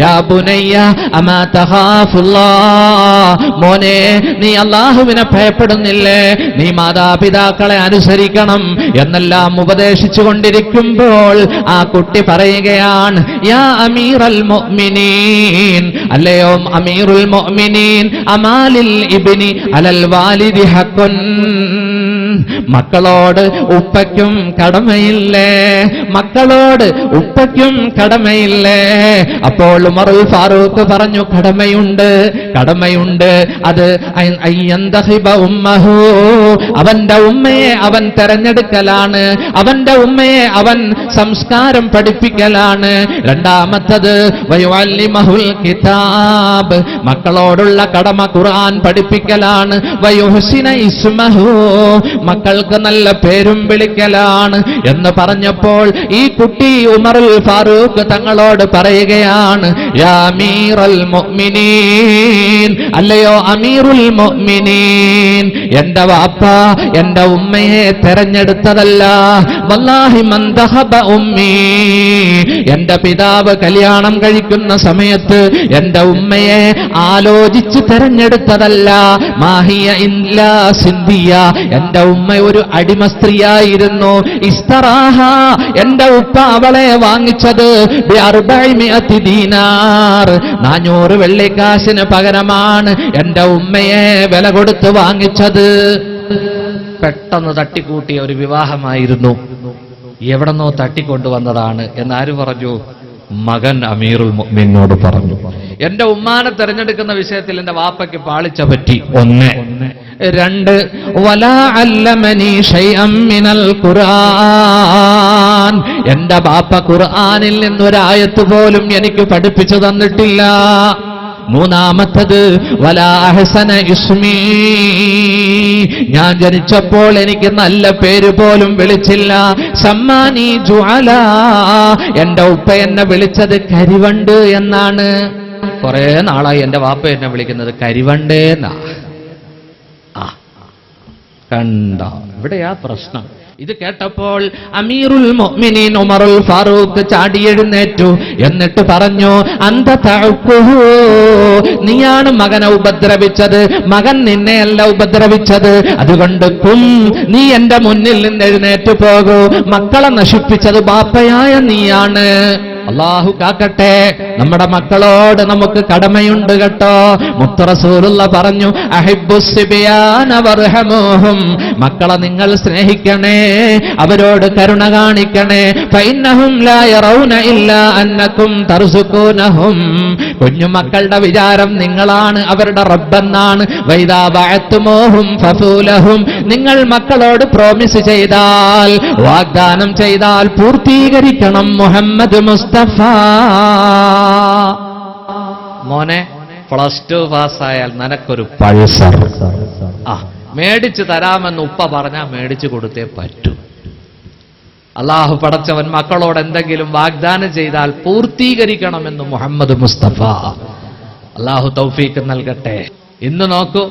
യാ ബുനയ്യ അമാ തഖാഫുല്ലാഹ്, മോനെ നീ അല്ലാഹുവിനെ ഭയപ്പെടുന്നില്ലേ? നീ മാതാപിതാക്കളെ അനുസരിക്കണം എന്നെല്ലാം ഉപദേശിച്ചു കൊണ്ടിരിക്കുമ്പോൾ ആ കുട്ടി പറയുകയാണ്, യാ അമീറൽ മുഅ്മിനീൻ, അല്ലയോ അമീറുൽ മുഅ്മിനീൻ, അമാലിൽ ഇബ്നി അലൽ വാലിദി ഹഖ്ഖുൻ, മക്കളോട് ഉപ്പയ്ക്കും കടമയില്ലേ? മക്കളോട് ഉപ്പയ്ക്കും കടമയില്ലേ? അപ്പോൾ ഉമറുൽ ഫാറൂഖ് പറഞ്ഞു, കടമയുണ്ട്, കടമയുണ്ട്. അത് അയ്യന്തഹിബ ഉമ്മഹു, അവന്റെ ഉമ്മയെ അവൻ തെരഞ്ഞെടുക്കലാണ്, അവന്റെ ഉമ്മയെ അവൻ സംസ്കാരം പഠിപ്പിക്കലാണ്. രണ്ടാമത്തത് വയുഅല്ലിമഹുൽ കിതാബ്, മക്കളോടുള്ള കടമ ഖുർആൻ പഠിപ്പിക്കലാണ്. വയുഹ്സിന ഇസ്മഹു, മക്കൾക്ക് നല്ല പേരും വിളിക്കലാണ് എന്ന് പറഞ്ഞപ്പോൾ ഈ കുട്ടി ഉമറുൽ ഫാറൂഖ് തങ്ങളോട് പറയുകയാണ്, യാ അമീറൽ മുഅ്മിനീൻ, അല്ലയോ അമീറുൽ മുഅ്മിനീൻ, എന്റെ വാപ്പ എന്റെ ഉമ്മയെ തെരഞ്ഞെടുത്തതല്ല. വല്ലാഹി മൻ ദഹബ ഉമ്മി, എന്റെ പിതാവ് കല്യാണം കഴിക്കുന്ന സമയത്ത് എന്റെ ഉമ്മയെ ആലോചിച്ച് തെരഞ്ഞെടുത്തതല്ല. മാഹിയ ഇല്ലാ സിന്ധിയ, എന്റെ ഉമ്മ ഒരു അടിമ സ്ത്രീയായിരുന്നു. ഇസ്തറാഹ, എന്റെ ഉപ്പ അവളെ വാങ്ങിച്ചത് 400 ദീനാർ, 400 വെള്ളിക്കാശിന് പകരമാണ് എന്റെ ഉമ്മയെ വില കൊടുത്ത് വാങ്ങിച്ചത്. പെട്ടെന്ന് തട്ടിക്കൂട്ടിയ ഒരു വിവാഹമായിരുന്നു. എവിടെന്നോ തട്ടിക്കൊണ്ടുവന്നതാണ് എന്നാര് പറഞ്ഞു? മകൻ അമീറുൽ മുഅ്മിനോട് പറഞ്ഞു. എന്റെ ഉമ്മാനെ തെരഞ്ഞെടുക്കുന്ന വിഷയത്തിൽ എന്റെ വാപ്പയ്ക്ക് പാളിച്ച പറ്റി. 1. 2, വലാ അല്ലമനി ശൈഅൻ മിനൽ ഖുർആൻ, എന്റെ ബാപ്പ ഖുർആനിൽ നിന്നൊരായത്ത് പോലും എനിക്ക് പഠിപ്പിച്ചു തന്നിട്ടില്ല. 3. വലാ അഹ്സന ഇസ്മീ, ഞാൻ ജനിച്ചപ്പോൾ എനിക്ക് നല്ല പേര് പോലും വിളിച്ചില്ല. സമ്മാനി ജുഅല, എന്റെ ഉപ്പ എന്നെ വിളിച്ചത് കരിവണ്ട് എന്നാണ്. കുറെ നാളായി എന്റെ വാപ്പ എന്നെ വിളിക്കുന്നത് കരിവണ്ടേന്നാ. കണ്ട, ഇവിടെയാ പ്രശ്നം. ഇത് കേട്ടപ്പോൾ അമീറുൽ മുഅ്മിനീൻ ഉമറുൽ ഫാറൂഖ് ചാടിയെഴുന്നേറ്റു. എന്നിട്ട് പറഞ്ഞു, അന്ത തഅഖുഹു, നീയാണ് മകനെ ഉപദ്രവിച്ചത്, മകൻ നിന്നെയല്ല ഉപദ്രവിച്ചത്. അതുകൊണ്ട് നീ എന്റെ മുന്നിൽ നിന്ന് എഴുന്നേറ്റ് പോകൂ. മക്കളെ നശിപ്പിച്ചത് ബാപ്പയായ നീയാണ്. അല്ലാഹു കാക്കട്ടെ. നമ്മുടെ മക്കളോട് നമുക്ക് കടമയുണ്ട് കേട്ടോ. മുത്ത് റസൂലുള്ള പറഞ്ഞു, അഹിബ്ബുസ്സിബിയാന വർഹമുഹും, മക്കളെ നിങ്ങൾ സ്നേഹിക്കണേ, അവരോട് കരുണ കാണിക്കണേ. ഫഇന്നഹും ലാ യറൗന ഇല്ലാ അന്നകും തർസുഖൂനഹും, കുഞ്ഞുമക്കളുടെ വിചാരം നിങ്ങളാണ് അവരുടെ റബ്ബെന്നാണ്. വൈദാ ബഅത്തുമൂഹും ഫഫൂലഹും, നിങ്ങൾ മക്കളോട് പ്രോമിസ് ചെയ്താൽ, വാഗ്ദാനം ചെയ്താൽ പൂർത്തീകരിക്കണം. മുഹമ്മദ് മുസ്തഫ. മോനെ +2 പാസ്സായാൽ നിനക്കൊരു പൾസർ മേടിച്ചു തരാമെന്ന് ഉപ്പ പറഞ്ഞാൽ മേടിച്ചു കൊടുത്തേ പറ്റൂ. അല്ലാഹു പടച്ചവൻ മക്കളോട് എന്തെങ്കിലും വാഗ്ദാനം ചെയ്താൽ പൂർത്തീകരിക്കണമെന്ന് മുഹമ്മദ് മുസ്തഫ. അല്ലാഹു തൗഫീഖ് നൽകട്ടെ. ഇന്ന് നോക്കൂ,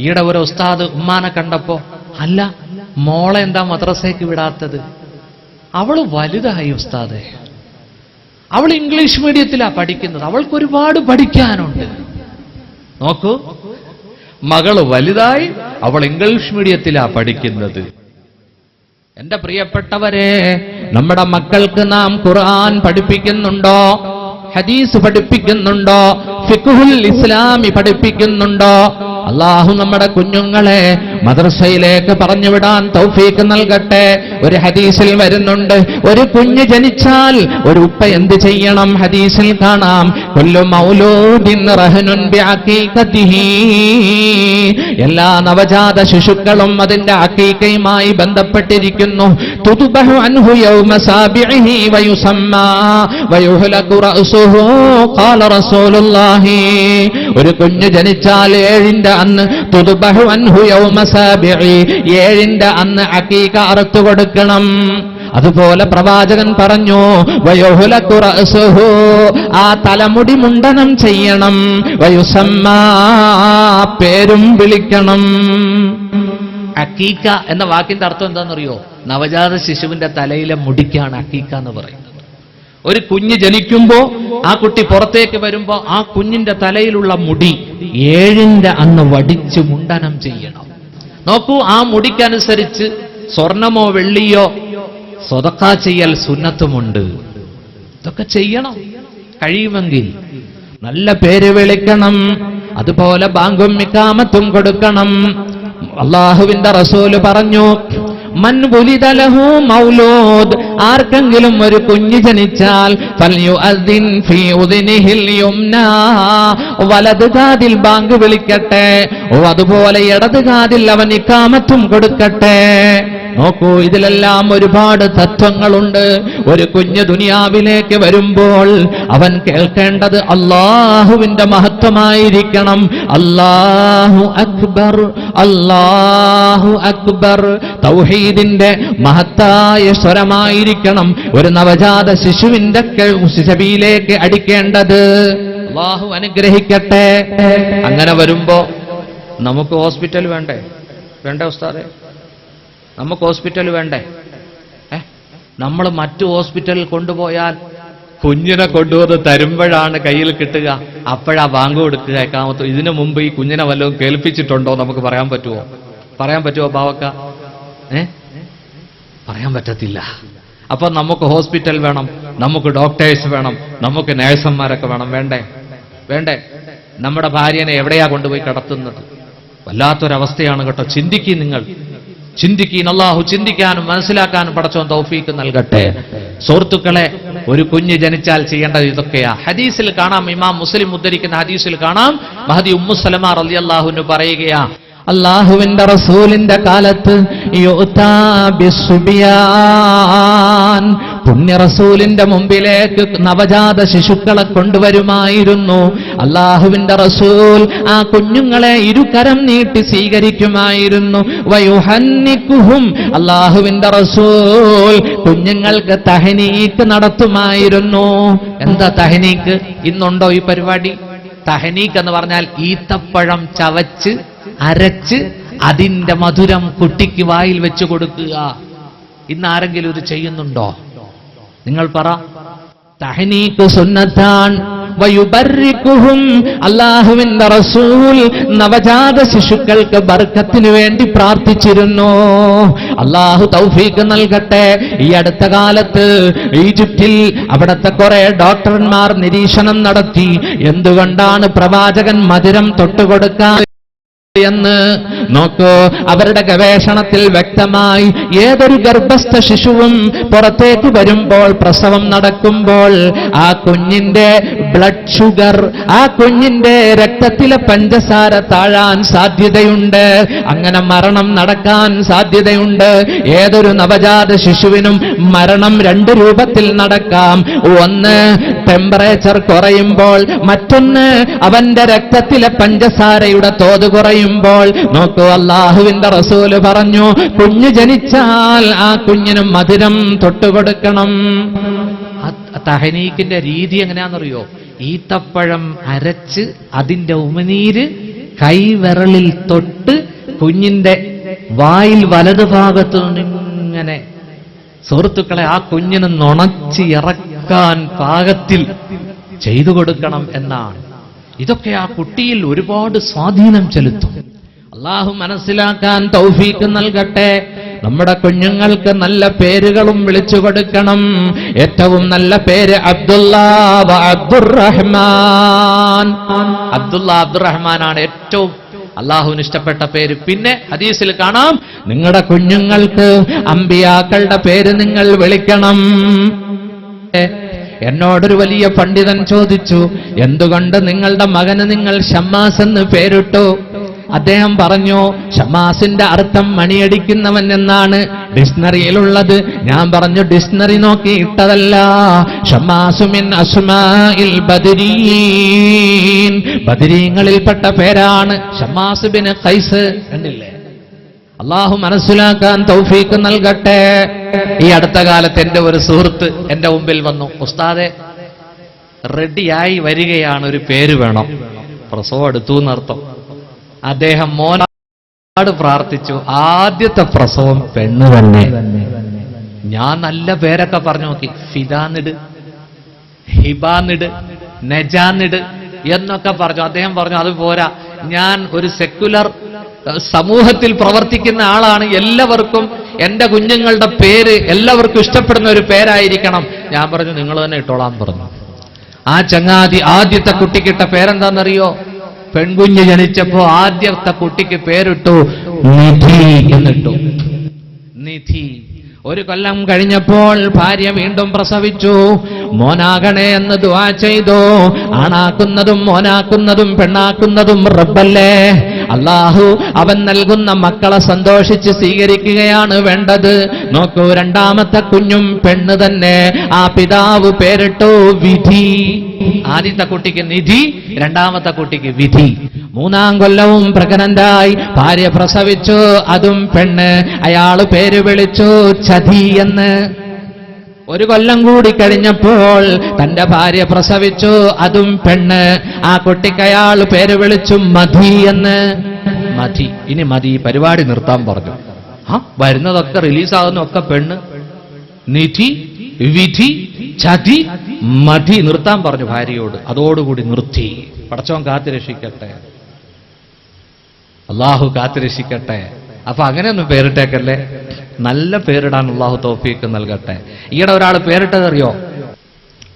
ഈയിടെ ഒരു ഉസ്താദ് ഉമ്മാനെ കണ്ടപ്പോ, അല്ല മോളെ എന്താ മദ്രസയ്ക്ക് വിടാത്തത്? അവള് വലുതായി ഉസ്താദെ, അവൾ ഇംഗ്ലീഷ് മീഡിയത്തിലാ പഠിക്കുന്നത്, അവൾക്ക് ഒരുപാട് പഠിക്കാനുണ്ട്. നോക്കൂ, മകള് വലുതായി, അവൾ ഇംഗ്ലീഷ് മീഡിയത്തിലാ പഠിക്കുന്നത്. എന്റെ പ്രിയപ്പെട്ടവരെ, നമ്മുടെ മക്കൾക്ക് നാം ഖുർആൻ പഠിപ്പിക്കുന്നുണ്ടോ? ഹദീസ് പഠിപ്പിക്കുന്നുണ്ടോ? ഫിഖ്ഹുൽ ഇസ്ലാമി പഠിപ്പിക്കുന്നുണ്ടോ? അല്ലാഹു നമ്മുടെ കുഞ്ഞുങ്ങളെ മദ്രസയിലേക്ക് പറഞ്ഞുവിടാൻ തൗഫീഖ് നൽകട്ടെ. ഒരു ഹദീസിൽ വരുന്നുണ്ട്, ഒരു കുഞ്ഞ് ജനിച്ചാൽ ഒരു ഉപ്പ എന്ത് ചെയ്യണം? ഹദീസിൽ കാണാം, കുല്ലു മൗലൂദിൻ റഹ്നുൻ ബിഅഖീഖതിഹി, എല്ലാ നവജാത ശിശുക്കളും അതിന്റെ അഖീഖയുമായി ബന്ധപ്പെട്ടിരിക്കുന്നു. തുദ്ബഹു അൻഹു യൗമ സാബിഇഹി വയുസമ്മാ വയുഹ്ലഖു റഅസുഹു ഖാല റസൂലുള്ളാഹി, ഒരു കുഞ്ഞ് ജനിച്ചാൽ 7ന്റെ അന്ന് തുദ്ബഹു അൻഹു യൗമ സാബിഇ, 7ന്റെ അന്ന് അഖീഖ അറുത്തു കൊടുക്കണം. അതുപോലെ പ്രവാചകൻ പറഞ്ഞു, വയുഹ്ലഖു റഅസുഹു, ആ തലമുടി മുണ്ടനം ചെയ്യണം. വയുസമ്മാ, പേരും വിളിക്കണം. അഖീഖ എന്ന വാക്കിന്റെ അർത്ഥം എന്താണെന്നറിയോ? നവജാത ശിശുവിന്റെ തലയിലെ മുടിക്കാണ് അഖീഖ എന്ന് പറയുന്നത്. ഒരു കുഞ്ഞ് ജനിക്കുമ്പോ ആ കുട്ടി പുറത്തേക്ക് വരുമ്പോ ആ കുഞ്ഞിന്റെ തലയിലുള്ള മുടി 7ന്റെ അന്ന് വടിച്ച് മുണ്ടനം ചെയ്യണം. നോക്കൂ, ആ മുടിക്കനുസരിച്ച് സ്വർണമോ വെള്ളിയോ സ്വതക്ക ചെയ്യൽ സുന്നത്തുമുണ്ട്. ഇതൊക്കെ ചെയ്യണം. കഴിയുമെങ്കിൽ നല്ല പേര് വിളിക്കണം. അതുപോലെ ബാങ്കും ഇഖാമത്തും കൊടുക്കണം. അല്ലാഹുവിന്റെ റസൂല് പറഞ്ഞു, മൻ വുലിദ ലഹു മൗലൂദ്, ആർക്കെങ്കിലും ഒരു കുഞ്ഞ് ജനിച്ചാൽ ഫൽയുഅദ്ദിൻ ഫീ ഉദ്നിഹിൽ യുംനാ, വലത് കാതിൽ ബാങ്ക് വിളിക്കട്ടെ, അതുപോലെ ഇടത് കാതിൽ അവൻ ഇഖാമത്തും കൊടുക്കട്ടെ. നോക്കൂ, ഇതിലെല്ലാം ഒരുപാട് തത്വങ്ങളുണ്ട്. ഒരു കുഞ്ഞ് ദുനിയാവിലേക്ക് വരുമ്പോൾ അവൻ കേൾക്കേണ്ടത് അല്ലാഹുവിന്റെ മഹത്വമായിരിക്കണം. അല്ലാഹു അക്ബർ, അല്ലാഹു അക്ബർ, തൗഹീദിന്റെ മഹത്തായ സ്വരമായിരിക്കണം ഒരു നവജാത ശിശുവിന്റെ ചെവിയിലേക്ക് അടിക്കേണ്ടത്. അല്ലാഹു അനുഗ്രഹിക്കട്ടെ. അങ്ങനെ വരുമ്പോ നമുക്ക് ഹോസ്പിറ്റൽ വേണ്ടേ? വേണ്ടേ ഉസ്താദേ? നമുക്ക് ഹോസ്പിറ്റൽ വേണ്ടേ? നമ്മൾ മറ്റു ഹോസ്പിറ്റലിൽ കൊണ്ടുപോയാൽ കുഞ്ഞിനെ കൊണ്ടുവന്ന് തരുമ്പോഴാണ് കയ്യിൽ കിട്ടുക, അപ്പോഴാ ബാങ്ക് കൊടുക്കുക. എക്കാമത്തോ ഇതിനു മുമ്പ് ഈ കുഞ്ഞിനെ വല്ലതും കേൾപ്പിച്ചിട്ടുണ്ടോ? നമുക്ക് പറയാൻ പറ്റുമോ? പറയാൻ പറ്റുമോ ബാവക്ക? പറയാൻ പറ്റത്തില്ല. അപ്പൊ നമുക്ക് ഹോസ്പിറ്റൽ വേണം, നമുക്ക് ഡോക്ടേഴ്സ് വേണം, നമുക്ക് നേഴ്സന്മാരൊക്കെ വേണം. വേണ്ടേ? വേണ്ടേ? നമ്മുടെ ഭാര്യനെ എവിടെയാ കൊണ്ടുപോയി കിടത്തുന്നത്? വല്ലാത്തൊരവസ്ഥയാണ് കേട്ടോ. ചിന്തിക്കീ, നിങ്ങൾ ചിന്തിക്കീൻ. അല്ലാഹു ചിന്തിക്കാനും മനസ്സിലാക്കാനും പടച്ചോൻ തൗഫീഖ് നൽകട്ടെ. സുഹൃത്തുക്കളെ, ഒരു കുഞ്ഞ് ജനിച്ചാൽ ചെയ്യേണ്ടത് ഇതൊക്കെയാ. ഹദീസിൽ കാണാം, ഇമാം മുസ്ലിം ഉദ്ധരിക്കുന്ന ഹദീസിൽ കാണാം, മഹദി ഉമ്മു സലമ റളിയല്ലാഹു അൻഹ പറയുകയാ, അല്ലാഹുവിന്റെ റസൂലിന്റെ കാലത്ത് യുഅതാ ബിസ്സുബിയാൻ, പുണ്യ റസൂലിന്റെ മുമ്പിലേക്ക് നവജാത ശിശുക്കളെ കൊണ്ടുവരുമായിരുന്നു. അല്ലാഹുവിന്റെ റസൂൽ ആ കുഞ്ഞുങ്ങളെ ഇരുകരം നീട്ടി സ്വീകരിക്കുമായിരുന്നു. വയുഹന്നിക്കുഹും, അല്ലാഹുവിന്റെ റസൂൽ കുഞ്ഞുങ്ങൾക്ക് തഹ്നീക്ക് നടത്തുമായിരുന്നു. എന്താ തഹ്നീക്ക്? ഇന്നുണ്ടോ ഈ പരിപാടി? തഹ്നീക്ക് എന്ന് പറഞ്ഞാൽ ഈത്തപ്പഴം ചവച്ച് അരച്ച് അതിന്റെ മധുരം കുട്ടിക്ക് വായിൽ വെച്ചു കൊടുക്കുക. ഇന്ന് ആരെങ്കിലും ഇത് ചെയ്യുന്നുണ്ടോ? നിങ്ങൾ പറ. തഹ്നീഖ് സുന്നത്താൻ വയുബർരികുഹും. അല്ലാഹുവിന്റെ റസൂൽ നവജാത ശിശുക്കൾക്ക് ബർക്കത്തിന് വേണ്ടി പ്രാർത്ഥിച്ചിരുന്നു. അല്ലാഹു തൗഫീഖ് നൽകട്ടെ. ഈ അടുത്ത കാലത്ത് ഈജിപ്തിൽ അവിടുത്തെ കുറെ ഡോക്ടർമാർ നിരീക്ഷണം നടത്തി. എന്തുകൊണ്ടാണ് പ്രവാചകൻ മധുരം തൊട്ടുകൊടുക്കാൻ എന്ന് നോക്കൂ. അവരുടെ ഗവേഷണത്തിൽ വ്യക്തമായി ഏതൊരു ഗർഭസ്ഥ ശിശുവും പുറത്തേക്ക് വരുമ്പോൾ, പ്രസവം നടക്കുമ്പോൾ ആ കുഞ്ഞിന്റെ ബ്ലഡ് ഷുഗർ, ആ കുഞ്ഞിന്റെ രക്തത്തിലെ പഞ്ചസാര താഴാൻ സാധ്യതയുണ്ട്. അങ്ങനെ മരണം നടക്കാൻ സാധ്യതയുണ്ട്. ഏതൊരു നവജാത ശിശുവിനും മരണം രണ്ട് രൂപത്തിൽ നടക്കാം. ഒന്ന് ടെമ്പറേച്ചർ കുറയുമ്പോൾ, മറ്റൊന്ന് അവന്റെ രക്തത്തിലെ പഞ്ചസാരയുടെ തോത് കുറയുമ്പോൾ. നോക്കൂ, അല്ലാഹുവിന്റെ റസൂല് പറഞ്ഞു, കുഞ്ഞ് ജനിച്ചാൽ ആ കുഞ്ഞിന് മധുരം തൊട്ടുകൊടുക്കണം. തഹ്നീക്കിന്റെ രീതി എങ്ങനെയാണെന്നറിയോ? ഈത്തപ്പഴം അരച്ച് അതിന്റെ ഉമിനീര് കൈവിരലിൽ തൊട്ട് കുഞ്ഞിന്റെ വായിൽ വലതുഭാഗത്തു നിന്നിങ്ങനെ, സുഹൃത്തുക്കളെ, ആ കുഞ്ഞിന് നുണച്ച് ഇറക്കാൻ പാകത്തിൽ ചെയ്തു കൊടുക്കണം എന്നാണ്. ഇതൊക്കെ ആ കുട്ടിയിൽ ഒരുപാട് സ്വാധീനം ചെലുത്തും. അല്ലാഹു മനസ്സിലാക്കാൻ തൗഫീഖ് നൽകട്ടെ. നമ്മുടെ കുഞ്ഞുങ്ങൾക്ക് നല്ല പേരുകളും വിളിച്ചു കൊടുക്കണം. ഏറ്റവും നല്ല പേര് അബ്ദുല്ലാഹ് അബ്ദുറഹ്മാൻ. അബ്ദുറഹ്മാനാണ് ഏറ്റവും അല്ലാഹുവിന് ഇഷ്ടപ്പെട്ട പേര്. പിന്നെ ഹദീസിൽ കാണാം, നിങ്ങളുടെ കുഞ്ഞുങ്ങൾക്ക് അമ്പിയാക്കളുടെ പേര് നിങ്ങൾ വിളിക്കണം. എന്നോടൊരു വലിയ പണ്ഡിതൻ ചോദിച്ചു, എന്തുകൊണ്ട് നിങ്ങളുടെ മകന് നിങ്ങൾ ഷമ്മാസ് എന്ന് പേരിട്ടു? അദ്ദേഹം പറഞ്ഞു, ഷമ്മാസിന്റെ അർത്ഥം മണിയടിക്കുന്നവൻ എന്നാണ് ഡിക്ഷണറിയിലുള്ളത്. ഞാൻ പറഞ്ഞു, ഡിക്ഷണറി നോക്കി ഇട്ടതല്ല. ഷമ്മാസു മിൻ അസ്മാഇൽ ബദരീൻ, ബദരീങ്ങളിൽപ്പെട്ട പേരാണ് ഷമ്മാസ് ബിൻ ഖൈസ്. കണ്ടില്ലേ? അല്ലാഹു മനസ്സിലാക്കാൻ തൗഫീഖ് നൽകട്ടെ. ഈ അടുത്ത കാലത്ത് എന്റെ ഒരു സുഹൃത്ത് എന്റെ മുമ്പിൽ വന്നു, ഉസ്താദെ റെഡിയായി വരികയാണ്, ഒരു പേര് വേണം. പ്രസവം എടുത്തു എന്നർത്ഥം. അദ്ദേഹം മോനോട് പ്രാർത്ഥിച്ചു. ആദ്യത്തെ പ്രസവം പെണ്ണ് തന്നെ. ഞാൻ നല്ല പേരൊക്കെ പറഞ്ഞു നോക്കി. ഫിദാന്നിട്, ഹിബാന്നിട്, നജാന്നിട് എന്നൊക്കെ പറഞ്ഞു. അദ്ദേഹം പറഞ്ഞു, അത് പോരാ, ഞാൻ ഒരു സെക്യുലർ സമൂഹത്തിൽ പ്രവർത്തിക്കുന്ന ആളാണ്. എല്ലാവർക്കും എന്റെ കുഞ്ഞുങ്ങളുടെ പേര് എല്ലാവർക്കും ഇഷ്ടപ്പെടുന്ന ഒരു പേരായിരിക്കണം. ഞാൻ പറഞ്ഞു, നിങ്ങൾ തന്നെ ഇട്ടോളാൻ പറഞ്ഞു. ആ ചങ്ങാതി ആദ്യത്തെ കുട്ടിക്കിട്ട പേരെന്താണെന്നറിയോ? പെൺകുഞ്ഞ് ജനിച്ചപ്പോ ആദ്യത്തെ കുട്ടിക്ക് പേരിട്ടു നിധി എന്നിട്ടു. നിധി. ഒരു കൊല്ലം കഴിഞ്ഞപ്പോൾ ഭാര്യ വീണ്ടും പ്രസവിച്ചു. മോനാകണേ എന്ന് ദുആ ചെയ്തു. ആണാക്കുന്നതും മോനാക്കുന്നതും പെണ്ണാക്കുന്നതും റബ്ബല്ലേ. അല്ലാഹു അവൻ നൽകുന്ന മക്കളെ സന്തോഷിച്ച് സ്വീകരിക്കുകയാണ് വേണ്ടത്. നോക്കൂ, രണ്ടാമത്തെ കുഞ്ഞും പെണ്ണ് തന്നെ. ആ പിതാവ് പേരിട്ടു വിധി. ആദ്യത്തെ കുട്ടിക്ക് നിധി, രണ്ടാമത്തെ കുട്ടിക്ക് വിധി. മൂന്നാം കൊല്ലവും പ്രഗ്നന്റായി ഭാര്യ പ്രസവിച്ചു, അതും പെണ്ണ്. അയാള് പേര് വിളിച്ചു ചതി എന്ന്. ഒരു കൊല്ലം കൂടി കഴിഞ്ഞപ്പോൾ തന്റെ ഭാര്യ പ്രസവിച്ചു, അതും പെണ്ണ്. ആ കുട്ടിക്ക് അയാൾ പേര് വിളിച്ചു മധി എന്ന്. മധി. ഇനി മതി, പരിപാടി നിർത്താൻ പറഞ്ഞു. വരുന്നതൊക്കെ റിലീസാകുന്നൊക്കെ പെണ്ണ്. നിധി, വിധി, ചതി, മധി നിർത്താൻ പറഞ്ഞു ഭാര്യയോട്. അതോടുകൂടി നിർത്തി. പടച്ചോൻ കാത്തുരക്ഷിക്കട്ടെ, അള്ളാഹു കാത്തുരക്ഷിക്കട്ടെ. അപ്പൊ അങ്ങനെയൊന്നും പേരിട്ടേക്കല്ലേ, നല്ല പേരിടാൻ അള്ളാഹു തൗഫീഖ് നൽകട്ടെ. ഈയിടെ ഒരാൾ പേരിട്ടതറിയോ?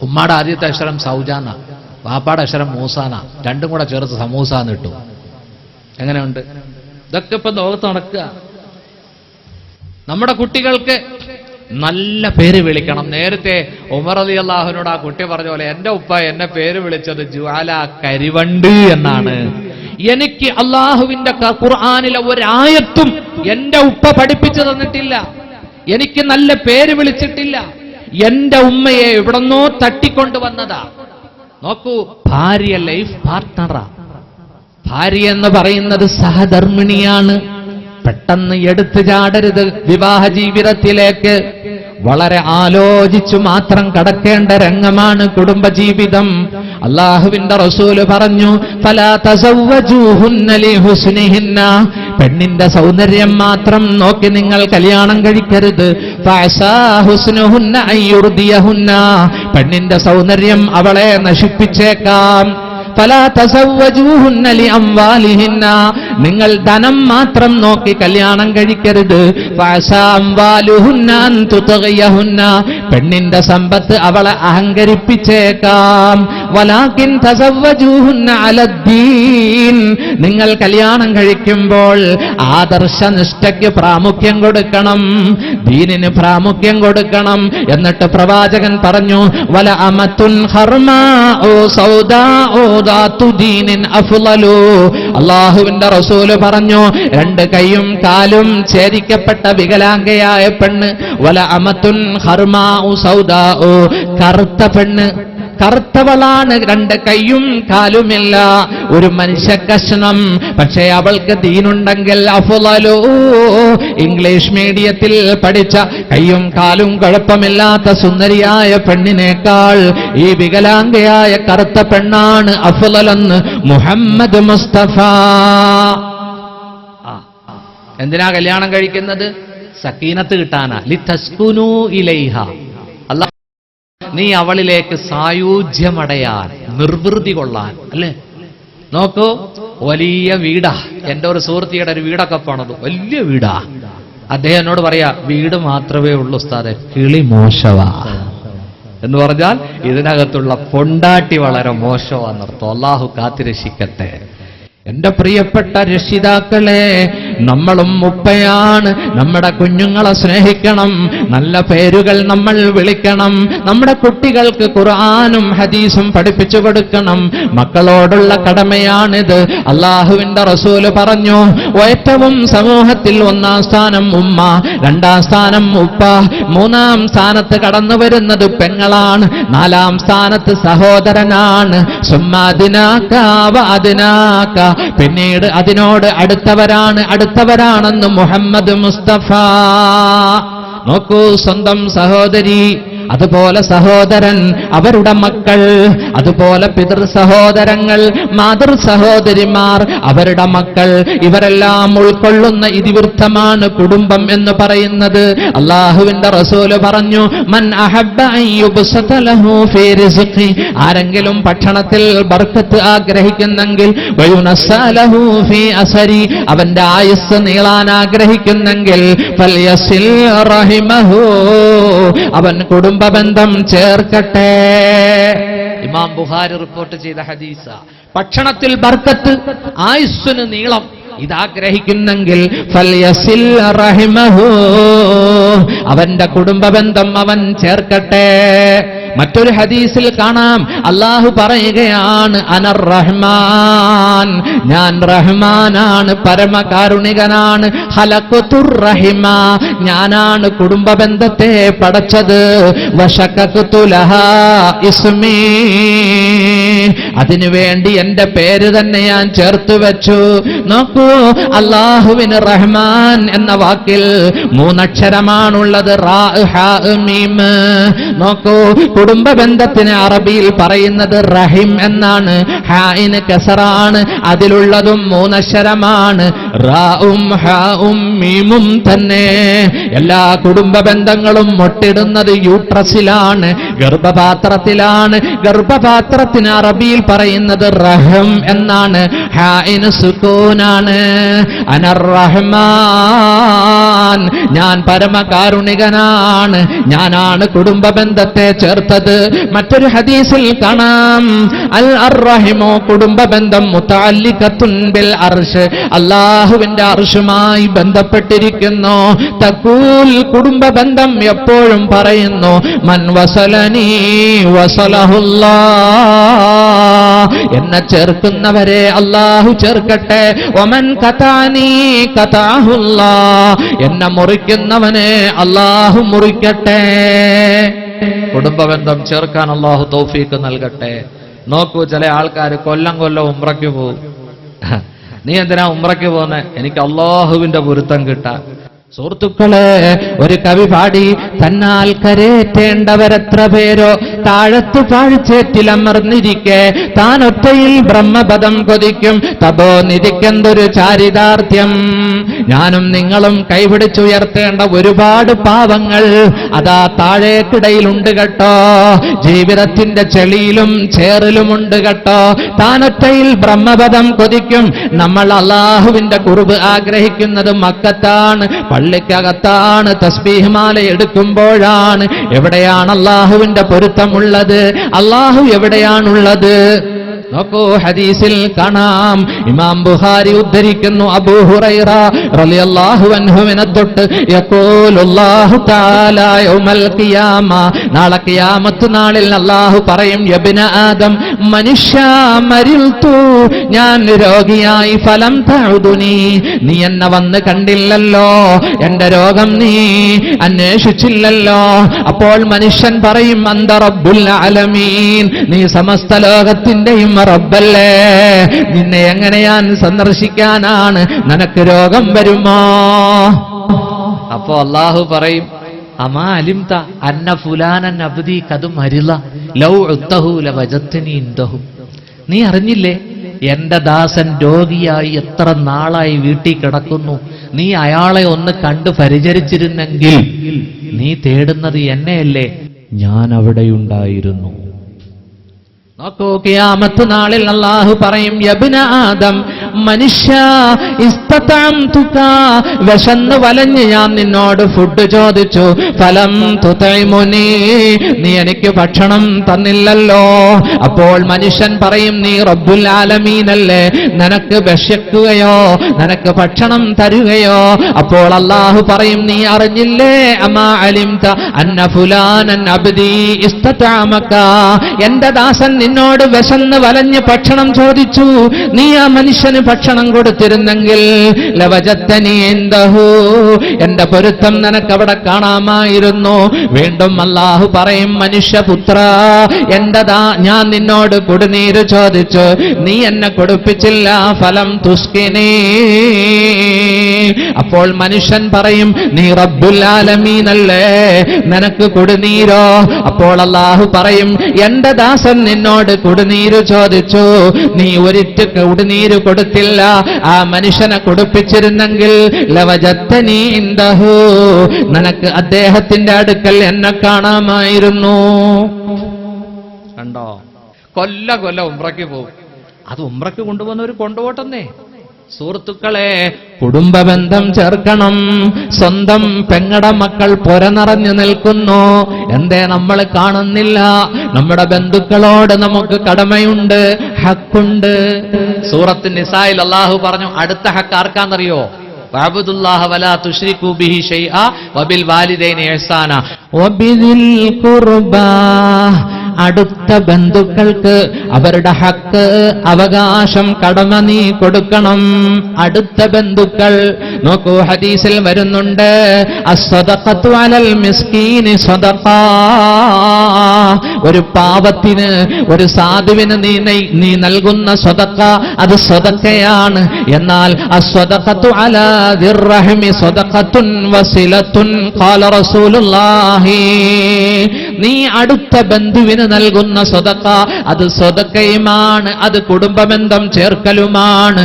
ഉമ്മാടെ ആദ്യത്തെ അക്ഷരം സൗജാന, വാപ്പാടെ അക്ഷരം മൂസാന, രണ്ടും കൂടെ ചേർത്ത് സമൂസാന്ന് ഇട്ടു. എങ്ങനെയുണ്ട്? ഇതൊക്കെ ഇപ്പൊ ലോകത്ത് നടക്കുക. നമ്മുടെ കുട്ടികൾക്ക് നല്ല പേര് വിളിക്കണം. നേരത്തെ ഉമർ റളിയല്ലാഹുവിനോട് ആ കുട്ടി പറഞ്ഞ പോലെ, എന്റെ ഉപ്പ എന്നെ പേര് വിളിച്ചത് ജ്വാല കരിവണ്ട് എന്നാണ്. എനിക്ക് അള്ളാഹുവിന്റെ ഖുർആനിലെ ഒരായത്തും എന്റെ ഉപ്പ പഠിപ്പിച്ചു തന്നിട്ടില്ല. എനിക്ക് നല്ല പേര് വിളിച്ചിട്ടില്ല. എന്റെ ഉമ്മയെ എവിടെന്നോ തട്ടിക്കൊണ്ടുവന്നതാ. നോക്കൂ, ഭാര്യ ലൈഫ് പാർട്ട്ണറാ. ഭാര്യ എന്ന് പറയുന്നത് സഹധർമ്മിണിയാണ്. പെട്ടെന്ന് എടുത്തു ചാടരുത് വിവാഹ ജീവിതത്തിലേക്ക്. വളരെ ആലോചിച്ചു മാത്രം കടക്കേണ്ട രംഗമാണ് കുടുംബജീവിതം. അല്ലാഹുവിന്റെ റസൂല് പറഞ്ഞു, ഫലാ തസവ്വജൂഹുന്ന ലിഹുസ്നിഹിന്ന, പെണ്ണിന്റെ സൗന്ദര്യം മാത്രം നോക്കി നിങ്ങൾ കല്യാണം കഴിക്കരുത്. ഫഅസാ ഹുസ്നുഹുന്ന അയ്യുർദിയഹുന്ന, പെണ്ണിന്റെ സൗന്ദര്യം അവളെ നശിപ്പിച്ചേക്കാം. ഫലാ തസവ്വജൂഹുന്ന ലിഅംവാലിഹിന്ന, നിങ്ങൾ ധനം മാത്രം നോക്കി കല്യാണം കഴിക്കരുത്. ഫഅസാ അംവാലുഹുന്ന അൻ തുതഗിയഹുന്ന, പെണ്ണിന്റെ സമ്പത്ത് അവളെ അഹങ്കരിപ്പിച്ചേക്കാം. വലാകിൻ തസവ്വജൂഹുന്ന അലദ്ദീൻ, നിങ്ങൾ കല്യാണം കഴിക്കുമ്പോൾ ആദർശനിഷ്ഠയ്ക്ക് പ്രാമുഖ്യം കൊടുക്കണം, ദീനിന് പ്രാമുഖ്യം കൊടുക്കണം. എന്നിട്ട് പ്രവാചകൻ പറഞ്ഞു, വല അമത്തുൻ ഖർമാഉ സൗദാഉ ദാതു ദീനിൻ അഫ്ളലു, അല്ലാഹുവിന്റെ റസൂല് പറഞ്ഞു, രണ്ട് കൈയും കാലും ഛേദിക്കപ്പെട്ട വികലാംഗയായ പെണ്ണ്, വല അമത്തുൻ ഖർമാഉ സൗദാഉ, കറുത്ത പെണ്ണ്, കറുത്തവളാണ്, രണ്ട് കൈയും കാലുമില്ല, ഒരു മനുഷ്യക്കഷ്ണം, പക്ഷേ അവൾക്ക് ദീനുണ്ടെങ്കിൽ അഫ്ളലു, ഇംഗ്ലീഷ് മീഡിയത്തിൽ പഠിച്ച കൈയും കാലും കുഴപ്പമില്ലാത്ത സുന്ദരിയായ പെണ്ണിനേക്കാൾ ഈ വികലാംഗയായ കറുത്ത പെണ്ണാണ് അഫ്ളലെന്ന് മുഹമ്മദ് മുസ്തഫ. എന്തിനാ കല്യാണം കഴിക്കുന്നത്? സക്കീനത്ത് കിട്ടാനാ, ലിതസ്കുനൂ ഇലൈഹ, അല്ലാഹ് നീ അവളിലേക്ക് സായുജ്യമടയാൻ, നിർവൃതി കൊള്ളാൻ, അല്ലേ? നോക്കൂ, വലിയ വീടാ. എന്റെ ഒരു സുഹൃത്തിയുടെ ഒരു വീടൊക്കെ പണിതു, വലിയ വീടാ. അദ്ദേഹം എന്നോട് പറയാ, വീട് മാത്രമേ ഉള്ളൂ ഉസ്താദെ, കിളി മോശവാ എന്ന് പറഞ്ഞാൽ ഇതിനകത്തുള്ള പൊണ്ടാട്ടി വളരെ മോശമാണെന്നർത്ഥം. അല്ലാഹു കാത്തിരക്ഷിക്കട്ടെ. എന്റെ പ്രിയപ്പെട്ട രക്ഷിതാക്കളെ, നമ്മളും ഉപ്പയാണ്. നമ്മുടെ കുഞ്ഞുങ്ങളെ സ്നേഹിക്കണം, നല്ല പേരുകൾ നമ്മൾ വിളിക്കണം, നമ്മുടെ കുട്ടികൾക്ക് ഖുർആനും ഹദീസും പഠിപ്പിച്ചു കൊടുക്കണം. മക്കളോടുള്ള കടമയാണിത്. അല്ലാഹുവിന്റെ റസൂല് പറഞ്ഞു, ഏറ്റവും സമൂഹത്തിൽ ഒന്നാം സ്ഥാനം ഉമ്മ, രണ്ടാം സ്ഥാനം ഉപ്പ, മൂന്നാം സ്ഥാനത്ത് കടന്നു വരുന്നത് പെങ്ങളാണ്, നാലാം സ്ഥാനത്ത് സഹോദരനാണ്. സുമ്മാദിനാക വഅദിനാക, പിന്നീട് അതിനോട് അടുത്തവരാണെന്ന് മുഹമ്മദ് മുസ്തഫ. നോക്കൂ, സ്വന്തം സഹോദരി, അതുപോലെ സഹോദരൻ, അവരുടെ മക്കൾ, അതുപോലെ പിതൃ സഹോദരങ്ങൾ, മാതൃ സഹോദരിമാർ, അവരുടെ മക്കൾ, ഇവരെല്ലാം ഉൾക്കൊള്ളുന്ന ഇതിവൃത്തമാണ് കുടുംബം എന്ന് പറയുന്നത്. അല്ലാഹുവിന്റെ റസൂല് പറഞ്ഞു, മൻ അഹബ്ബ അൻ യുബ്സത ലഹു ഫീ റിസ്ഖി, ആരെങ്കിലും ഭക്ഷണത്തിൽ ബർക്കത്ത് ആഗ്രഹിക്കുന്നെങ്കിൽ, വയുനസ്സ ലഹു ഫീ അസരി, അവന്റെ ആയുസ് നീളാൻ ആഗ്രഹിക്കുന്നെങ്കിൽ, ഫൽയസിൽ റഹിമഹു, അവൻ കുടുംബബന്ധം ചേർക്കട്ടെ. ഇമാം ബുഖാരി റിപ്പോർട്ട് ചെയ്ത ഹദീസ. ഭക്ഷണത്തിൽ ബർക്കത്ത്, ആയുസ്സിന് നീളം ഇതാഗ്രഹിക്കുന്നെങ്കിൽ ഫൽയസിൽ റഹിമഹു, അവന്റെ കുടുംബബന്ധം അവൻ ചേർക്കട്ടെ. മറ്റൊരു ഹദീസിൽ കാണാം, അല്ലാഹു പറയുകയാണ്, അനർ റഹ്മാൻ, ഞാൻ റഹ്മാനാണ്, പരമകാരുണികനാണ്. ഖലഖതുർ റഹിമ, ഞാനാണ് കുടുംബബന്ധത്തെ പടച്ചത്. വശഖഖതു ലഹാ ഇസ്മി, അതിനുവേണ്ടി എന്റെ പേര് തന്നെ ഞാൻ ചേർത്തു വെച്ചു. നോക്കൂ, അല്ലാഹുവിന് റഹ്മാൻ എന്ന വാക്കിൽ മൂന്നക്ഷരമാണുള്ളത്, റാ ഹാ മീം. നോക്കൂ, കുടുംബബന്ധത്തിന് അറബിയിൽ പറയുന്നത് റഹിം എന്നാണ്. ഹായിന് കസറാണ്, അതിലുള്ളതും മൂന്നക്ഷരമാണ്, റാഉം ഹാഉം മീമും തന്നെ. എല്ലാ കുടുംബ ബന്ധങ്ങളും മുട്ടിടുന്നത് യൂട്രസിലാണ്, ഗർഭപാത്രത്തിലാണ്. ഗർഭപാത്രത്തിന് അറബിയിൽ പറയുന്നത് റഹം എന്നാണ്. ഹായിന് സുക്കൂനാണ്. അനർ റഹ്മാൻ, ഞാൻ പരമകാരുണികനാണ്, ഞാനാണ് കുടുംബ ബന്ധത്തെ ചേർത്തത്. മറ്റൊരു ഹദീസിൽ കാണാം, അൽ അർറഹിമോ, കുടുംബ ബന്ധം, മുതഅല്ലിഖത്തുൻ ബിൽ അർശ്, അല്ലാഹുവിന്റെ അർശുമായി ബന്ധപ്പെട്ടിരിക്കുന്നു. തഖൂൽ, കുടുംബ ബന്ധം എപ്പോഴും പറയുന്നു, മൻ വസലനി വസലഹുല്ലാഹ്, എന്നെ ചേർക്കുന്നവരെ അല്ലാഹു ചേർക്കട്ടെ. വമൻ ഖതാനി ഖതാഹുല്ലാഹ്, എന്നെ മുറിക്കുന്നവനെ അല്ലാഹു മുറിക്കട്ടെ. കുടുംബബന്ധം ചേർക്കാൻ അല്ലാഹു തൗഫീഖ് നൽകട്ടെ. നോക്കൂ, ചില ആൾക്കാർ കൊല്ലം ഉംറയ്ക്ക് പോകും. നീ എന്തിനാ ഉംറയ്ക്ക് പോകുന്നത്? എനിക്ക് അല്ലാഹുവിന്റെ പൊരുത്തം കിട്ടാൻ. സുഹൃത്തുക്കളെ, ഒരു കവി പാടി, തന്നാൽ കരേറ്റേണ്ടവരെത്ര പേരോ താഴത്ത് പാഴ്ചേറ്റിലമർന്നിരിക്കെ താനൊറ്റയിൽ ബ്രഹ്മപദം കൊതിക്കും തപോ നിധിക്കെന്തൊരു ചാരിതാർത്ഥ്യം. ഞാനും നിങ്ങളും കൈപിടിച്ചുയർത്തേണ്ട ഒരുപാട് പാവങ്ങൾ അതാ താഴേക്കിടയിലുണ്ട് കേട്ടോ, ജീവിതത്തിന്റെ ചെളിയിലും ചേറിലുമുണ്ട് കേട്ടോ. താനൊറ്റയിൽ ബ്രഹ്മപദം കൊതിക്കും. നമ്മൾ അള്ളാഹുവിന്റെ ഖുർബ് ആഗ്രഹിക്കുന്നത് മക്കത്താണ്, പള്ളിക്കകത്താണ്, തസ്ബീഹ് മാല എടുക്കുമ്പോഴാണ്. എവിടെയാണ് അള്ളാഹുവിന്റെ പൊരുത്തമുള്ളത്? അള്ളാഹു എവിടെയാണുള്ളത്? നോക്കൂ, ഹദീസിൽ കാണാം, ഇമാം ബുഖാരി ഉദ്ധരിക്കുന്നു, അബൂ ഹുറൈറ റളിയല്ലാഹു അൻഹുവിനെ തൊട്ട്, യഖൂലുല്ലാഹു തആല യൗമൽ ഖിയാമ, നാളെ ഖിയാമത്ത് നാളിൽ അല്ലാഹു പറയും, യബ്ന ആദം, മനുഷ്യ മരിൽതു, ഞാൻ രോഗിയായി, ഫലം തഉദുനി, നീ എന്നെ വന്ന് കണ്ടില്ലല്ലോ, എന്റെ രോഗം നീ അന്വേഷിച്ചില്ലല്ലോ. അപ്പോൾ മനുഷ്യൻ പറയും, അന്ത റബ്ബുൽ ആലമീൻ, നീ സമസ്ത ലോകത്തിന്റെയും റബ്ബല്ലേ, നിന്നെ എങ്ങനെ ഞാൻ സന്ദർശിക്കാനാണ്? നിനക്ക് രോഗം വരുമോ? അപ്പോ അല്ലാഹു പറയും, അമാ അലിംത അന്ന ഫുലാനൻ അബ്ദി ഖദ് മരിള ലൗ ഉത്തഹു ലവജത്നി ഇൻദഹു, നീ അറിഞ്ഞില്ലേ എന്റെ ദാസൻ രോഗിയായി എത്ര നാളായി വീട്ടിൽ കിടക്കുന്നു, നീ അയാളെ ഒന്ന് കണ്ടു പരിചരിച്ചിരുന്നെങ്കിൽ നീ തേടുന്നത് എന്നെയല്ലേ, ഞാൻ അവിടെയുണ്ടായിരുന്നു. നോക്കൂ, ഖിയാമത്ത് നാളിൽ അല്ലാഹു പറയും, യബ്ന ആദം, മനുഷ്യ, ഇസ്തതഅംതുക, വിശന്ന് വലഞ്ഞ് ഞാൻ നിന്നോട് ഫുഡ് ചോദിച്ചു, ഫലം തുതഇമുനി, നീ എനിക്ക് ഭക്ഷണം തന്നില്ലല്ലോ. അപ്പോൾ മനുഷ്യൻ പറയും, നീ റബ്ബുൽ ആലമീനല്ലേ, നിനക്ക് വിശക്കുകയോ നിനക്ക് ഭക്ഷണം തരുകയോ? അപ്പോൾ അല്ലാഹു പറയും, നീ അറിഞ്ഞില്ലേ, അമാ അലിംത അന്ന ഫുലാനൻ അബ്ദി ഇസ്തതഅമക, എന്റെ ദാസൻ നിന്നോട് വിശന്ന് വലഞ്ഞ് ഭക്ഷണം ചോദിച്ചു, നീ ആ മനുഷ്യന് ഭക്ഷണം കൊടുത്തിരുന്നെങ്കിൽ ലവജത്തനി ഇൻദഹു, എന്റെ പൊരുത്തം നിനക്കവിടെ കാണാമായിരുന്നു. വീണ്ടും അല്ലാഹു പറയും, മനുഷ്യപുത്ര, ഞാൻ നിന്നോട് കുടിനീര് ചോദിച്ചു, നീ എന്നെ കൊടുപ്പിച്ചില്ല, ഫലം തുസ്കിനി. അപ്പോൾ മനുഷ്യൻ പറയും, നീ റബ്ബുൽ ആലമീനല്ലേ, നിനക്ക് കുടിനീരോ? അപ്പോൾ അല്ലാഹു പറയും, എന്റെ ദാസൻ നിന്നോട് കുടിനീര് ചോദിച്ചു, നീ ഒരിറ്റ് കുടിനീര് കൊടുത്തില്ല, ആ മനുഷ്യനെ കൊടുപ്പിച്ചിരുന്നെങ്കിൽ ലവജത്തനി ഇൻദഹു, നിനക്ക് അദ്ദേഹത്തിന്റെ അടുക്കൽ എന്നെ കാണാമായിരുന്നു. കണ്ടോ, കൊല്ല ഉംറയ്ക്ക് പോകും, അത് ഉംറയ്ക്ക് കൊണ്ടുപോകുന്നവർ കൊണ്ടുപോട്ടെന്നേ. സുഹൃത്തുക്കളെ, കുടുംബബന്ധം ചേർക്കണം. സ്വന്തം പെങ്ങടെ മക്കൾ പൊര നിറഞ്ഞു നിൽക്കുന്നു, എന്തേ നമ്മൾ കാണുന്നില്ല? നമ്മുടെ ബന്ധുക്കളോട് നമുക്ക് കടമയുണ്ട്, ഹക്കുണ്ട്. സൂറത്ത് നിസായിൽ അല്ലാഹു പറഞ്ഞു, അടുത്ത ഹക്ക് ആർക്കാന്നറിയോ? വഅബ്ദുല്ലാഹ വലാ തുശ്രികൂ ബിഹി ശൈഅ വബിൽ വാലിദൈനി ഇഹ്സാന വബിദിൽ ഖുർബാ, അടുത്ത ബന്ധുക്കൾക്ക് അവരുടെ ഹക്ക്, അവകാശം, കടമ നീ കൊടുക്കണം. അടുത്ത ബന്ധുക്കൾ, നോക്കൂ, ഹദീസിൽ വരുന്നുണ്ട്, അസ്സദഖത്തു അലൽ മിസ്കീനി സദഖ, ഒരു പാവത്തിന്, ഒരു സാധുവിന് നീ നൽകുന്ന സദഖ, അത് സദഖയാണ്. എന്നാൽ അസ്സദഖത്തു അലാ ദിർറഹ്മി സദഖത്തുൻ വസിലത്തുൻ ഖാല റസൂലുള്ളാഹി, നീ അടുത്ത ബന്ധുവിന് നൽകുന്ന സദഖ, അത് സദഖയുമാണ്, അത് കുടുംബബന്ധം ചേർക്കലുമാണ്.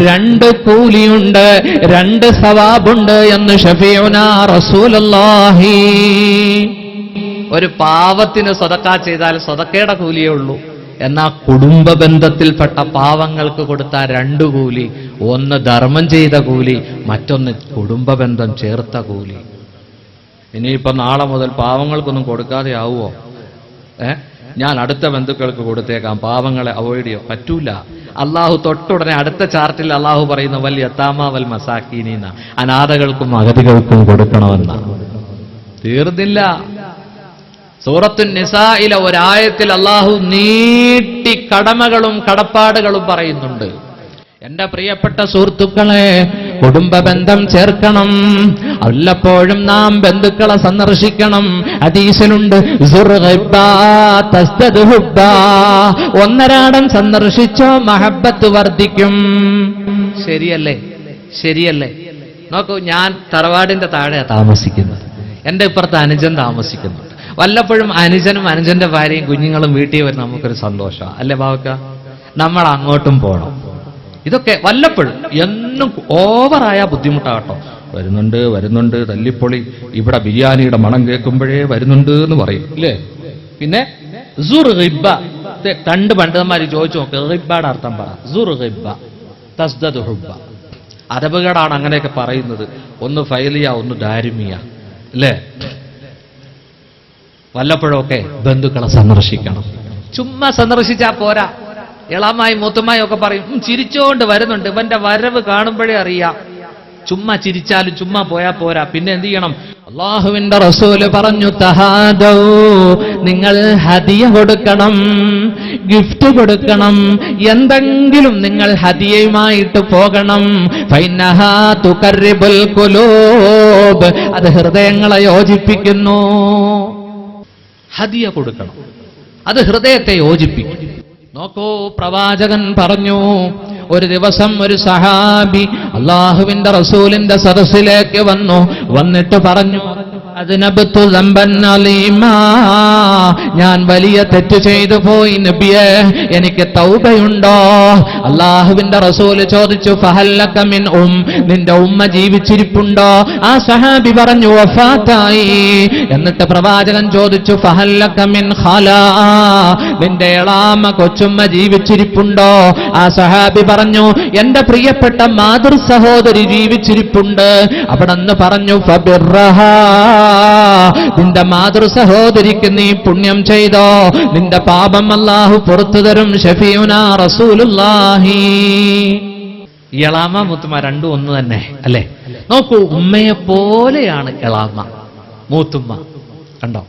രണ്ട് കൂലിയുണ്ട്, രണ്ട് സവാബുണ്ട് എന്ന് ശഫീഉനാ റസൂലുള്ളാഹി. ഒരു പാവത്തിന് സദഖ ചെയ്താൽ സദഖയുടെ കൂലിയേ ഉള്ളൂ. എന്നാ കുടുംബബന്ധത്തിൽപ്പെട്ട പാവങ്ങൾക്ക് കൊടുത്ത രണ്ട് കൂലി, ഒന്ന് ധർമ്മം ചെയ്ത കൂലി, മറ്റൊന്ന് കുടുംബബന്ധം ചേർത്ത കൂലി. ഇനിയിപ്പോ നാളെ മുതൽ പാവങ്ങൾക്കൊന്നും കൊടുക്കാതെ ആവുമോ? ഞാൻ അടുത്ത ബന്ധുക്കൾക്ക് കൊടുത്തേക്കാം, പാവങ്ങളെ അവോയ്ഡ് ചെയ്യോ? പറ്റൂല. അള്ളാഹു തൊട്ടുടനെ അടുത്ത ചാർട്ടിൽ അള്ളാഹു പറയുന്ന വൽ യതാമ വൽ മസാക്കീന, അനാഥകൾക്കും അഗതികൾക്കും കൊടുക്കണമെന്ന. തീർന്നില്ല. സൂറത്തു നിസായിലെ ഒരായത്തിൽ അള്ളാഹു നീട്ടി കടമകളും കടപ്പാടുകളും പറയുന്നുണ്ട്. എന്റെ പ്രിയപ്പെട്ട സുഹൃത്തുക്കളെ, കുടുംബബന്ധം ചേർക്കണം. വല്ലപ്പോഴും നാം ബന്ധുക്കളെ സന്ദർശിക്കണം. ഹദീസിലുണ്ട്, ഒന്നരാടം സന്ദർശിച്ചോ മഹബത്ത് വർദ്ധിക്കും. ശരിയല്ലേ? ശരിയല്ലേ? നോക്കൂ, ഞാൻ തറവാടിന്റെ താഴെയാണ് താമസിക്കുന്നത്, എന്റെ ഇപ്പുറത്ത് അനുജൻ താമസിക്കുന്നുണ്ട്. വല്ലപ്പോഴും അനുജനും അനുജന്റെ ഭാര്യയും കുഞ്ഞുങ്ങളും വീട്ടിൽ വരും, നമുക്കൊരു സന്തോഷമാണ് അല്ലേ ബാവക്ക? നമ്മൾ അങ്ങോട്ടും പോകണം. ഇതൊക്കെ വല്ലപ്പോഴും, എന്നും ഓവറായ ബുദ്ധിമുട്ടാകട്ടോ. വരുന്നുണ്ട് തല്ലിപ്പൊളി, ഇവിടെ ബിരിയാണിയുടെ മണം കേൾക്കുമ്പോഴേ വരുന്നുണ്ട് എന്ന് പറയും ഇല്ലേ? പിന്നെ രണ്ട് പണ്ഡിതന്മാർ ചോദിച്ചു നോക്ക്, റിബ്ബയുടെ അർത്ഥം പറ. തസ്ദദ് ഹുബ്ബ. അറബുകേടാണ് അങ്ങനെയൊക്കെ പറയുന്നത്. ഒന്ന് ഫൈലിയ, ഒന്ന് ദാരിമിയ അല്ലേ? വല്ലപ്പോഴൊക്കെ ബന്ധുക്കളെ സന്ദർശിക്കണം. ചുമ്മാ സന്ദർശിച്ചാ പോരാ. ഇളമായി മൂത്തുമായി ഒക്കെ പറയും ചിരിച്ചോണ്ട് വരുന്നുണ്ട്, ഇവന്റെ വരവ് കാണുമ്പോഴേ അറിയാം. ചുമ്മാ ചിരിച്ചാലും ചുമ്മാ പോയാ പോരാ. പിന്നെ എന്ത് ചെയ്യണം? അല്ലാഹുവിന്റെ റസൂല് പറഞ്ഞു, തഹാദൗ, നിങ്ങൾ ഹദിയ കൊടുക്കണം, ഗിഫ്റ്റ് കൊടുക്കണം, എന്തെങ്കിലും നിങ്ങൾ ഹദിയയുമായിട്ട് പോകണം. ഫൈനഹാ തുഖർരിബുൽ ഖുലൂബ്, അത് ഹൃദയങ്ങളെ യോജിപ്പിക്കുന്നു. ഹദിയ കൊടുക്കണം, അത് ഹൃദയത്തെ യോജിപ്പിക്കും. നോക്കൂ, പ്രവാചകൻ പറഞ്ഞു, ഒരു ദിവസം ഒരു സഹാബി അല്ലാഹുവിന്റെ റസൂലിന്റെ സദസ്സിലേക്ക് വന്നിട്ട് പറഞ്ഞു, അദ്നബ്തു ദംബൻ അലീമാ, ഞാൻ വലിയ തെറ്റ് ചെയ്തു പോയി നബിയേ, എനിക്ക് തൗബയുണ്ടോ? അല്ലാഹുവിന്റെ റസൂൽ ചോദിച്ചു, ഫഹല്ലക മിൻ നിന്റെ ഉമ്മ ജീവിച്ചിരിപ്പുണ്ടോ? ആ സഹാബി പറഞ്ഞു, വഫാത്തായി. എന്നിട്ട് പ്രവാചകൻ ചോദിച്ചു, ഫഹല്ലക മിൻ ഖലാ, നിന്റെ ഇളാമ കൊച്ചുമ്മ ജീവിച്ചിരിപ്പുണ്ടോ? ആ സഹാബി പറഞ്ഞു, എന്റെ പ്രിയപ്പെട്ട മാതൃ സഹോദരി ജീവിച്ചിരിപ്പുണ്ട്. അവിടെന്ന് പറഞ്ഞു, ഫബിർറഹാ, നിന്റെ മാതൃ സഹോദരിക്ക് നീ പുണ്യം ചെയ്തോ, നിന്റെ പാപം അല്ലാഹു പുറത്തു തരും. ഷഫീഉനാ റസൂലുള്ളാഹി. ഇളാമ മൂത്തുമ്മ രണ്ടും ഒന്ന് തന്നെ അല്ലേ? നോക്കൂ, ഉമ്മയെ പോലെയാണ് ഇളാമ മൂത്തുമ്മ. കണ്ടോ?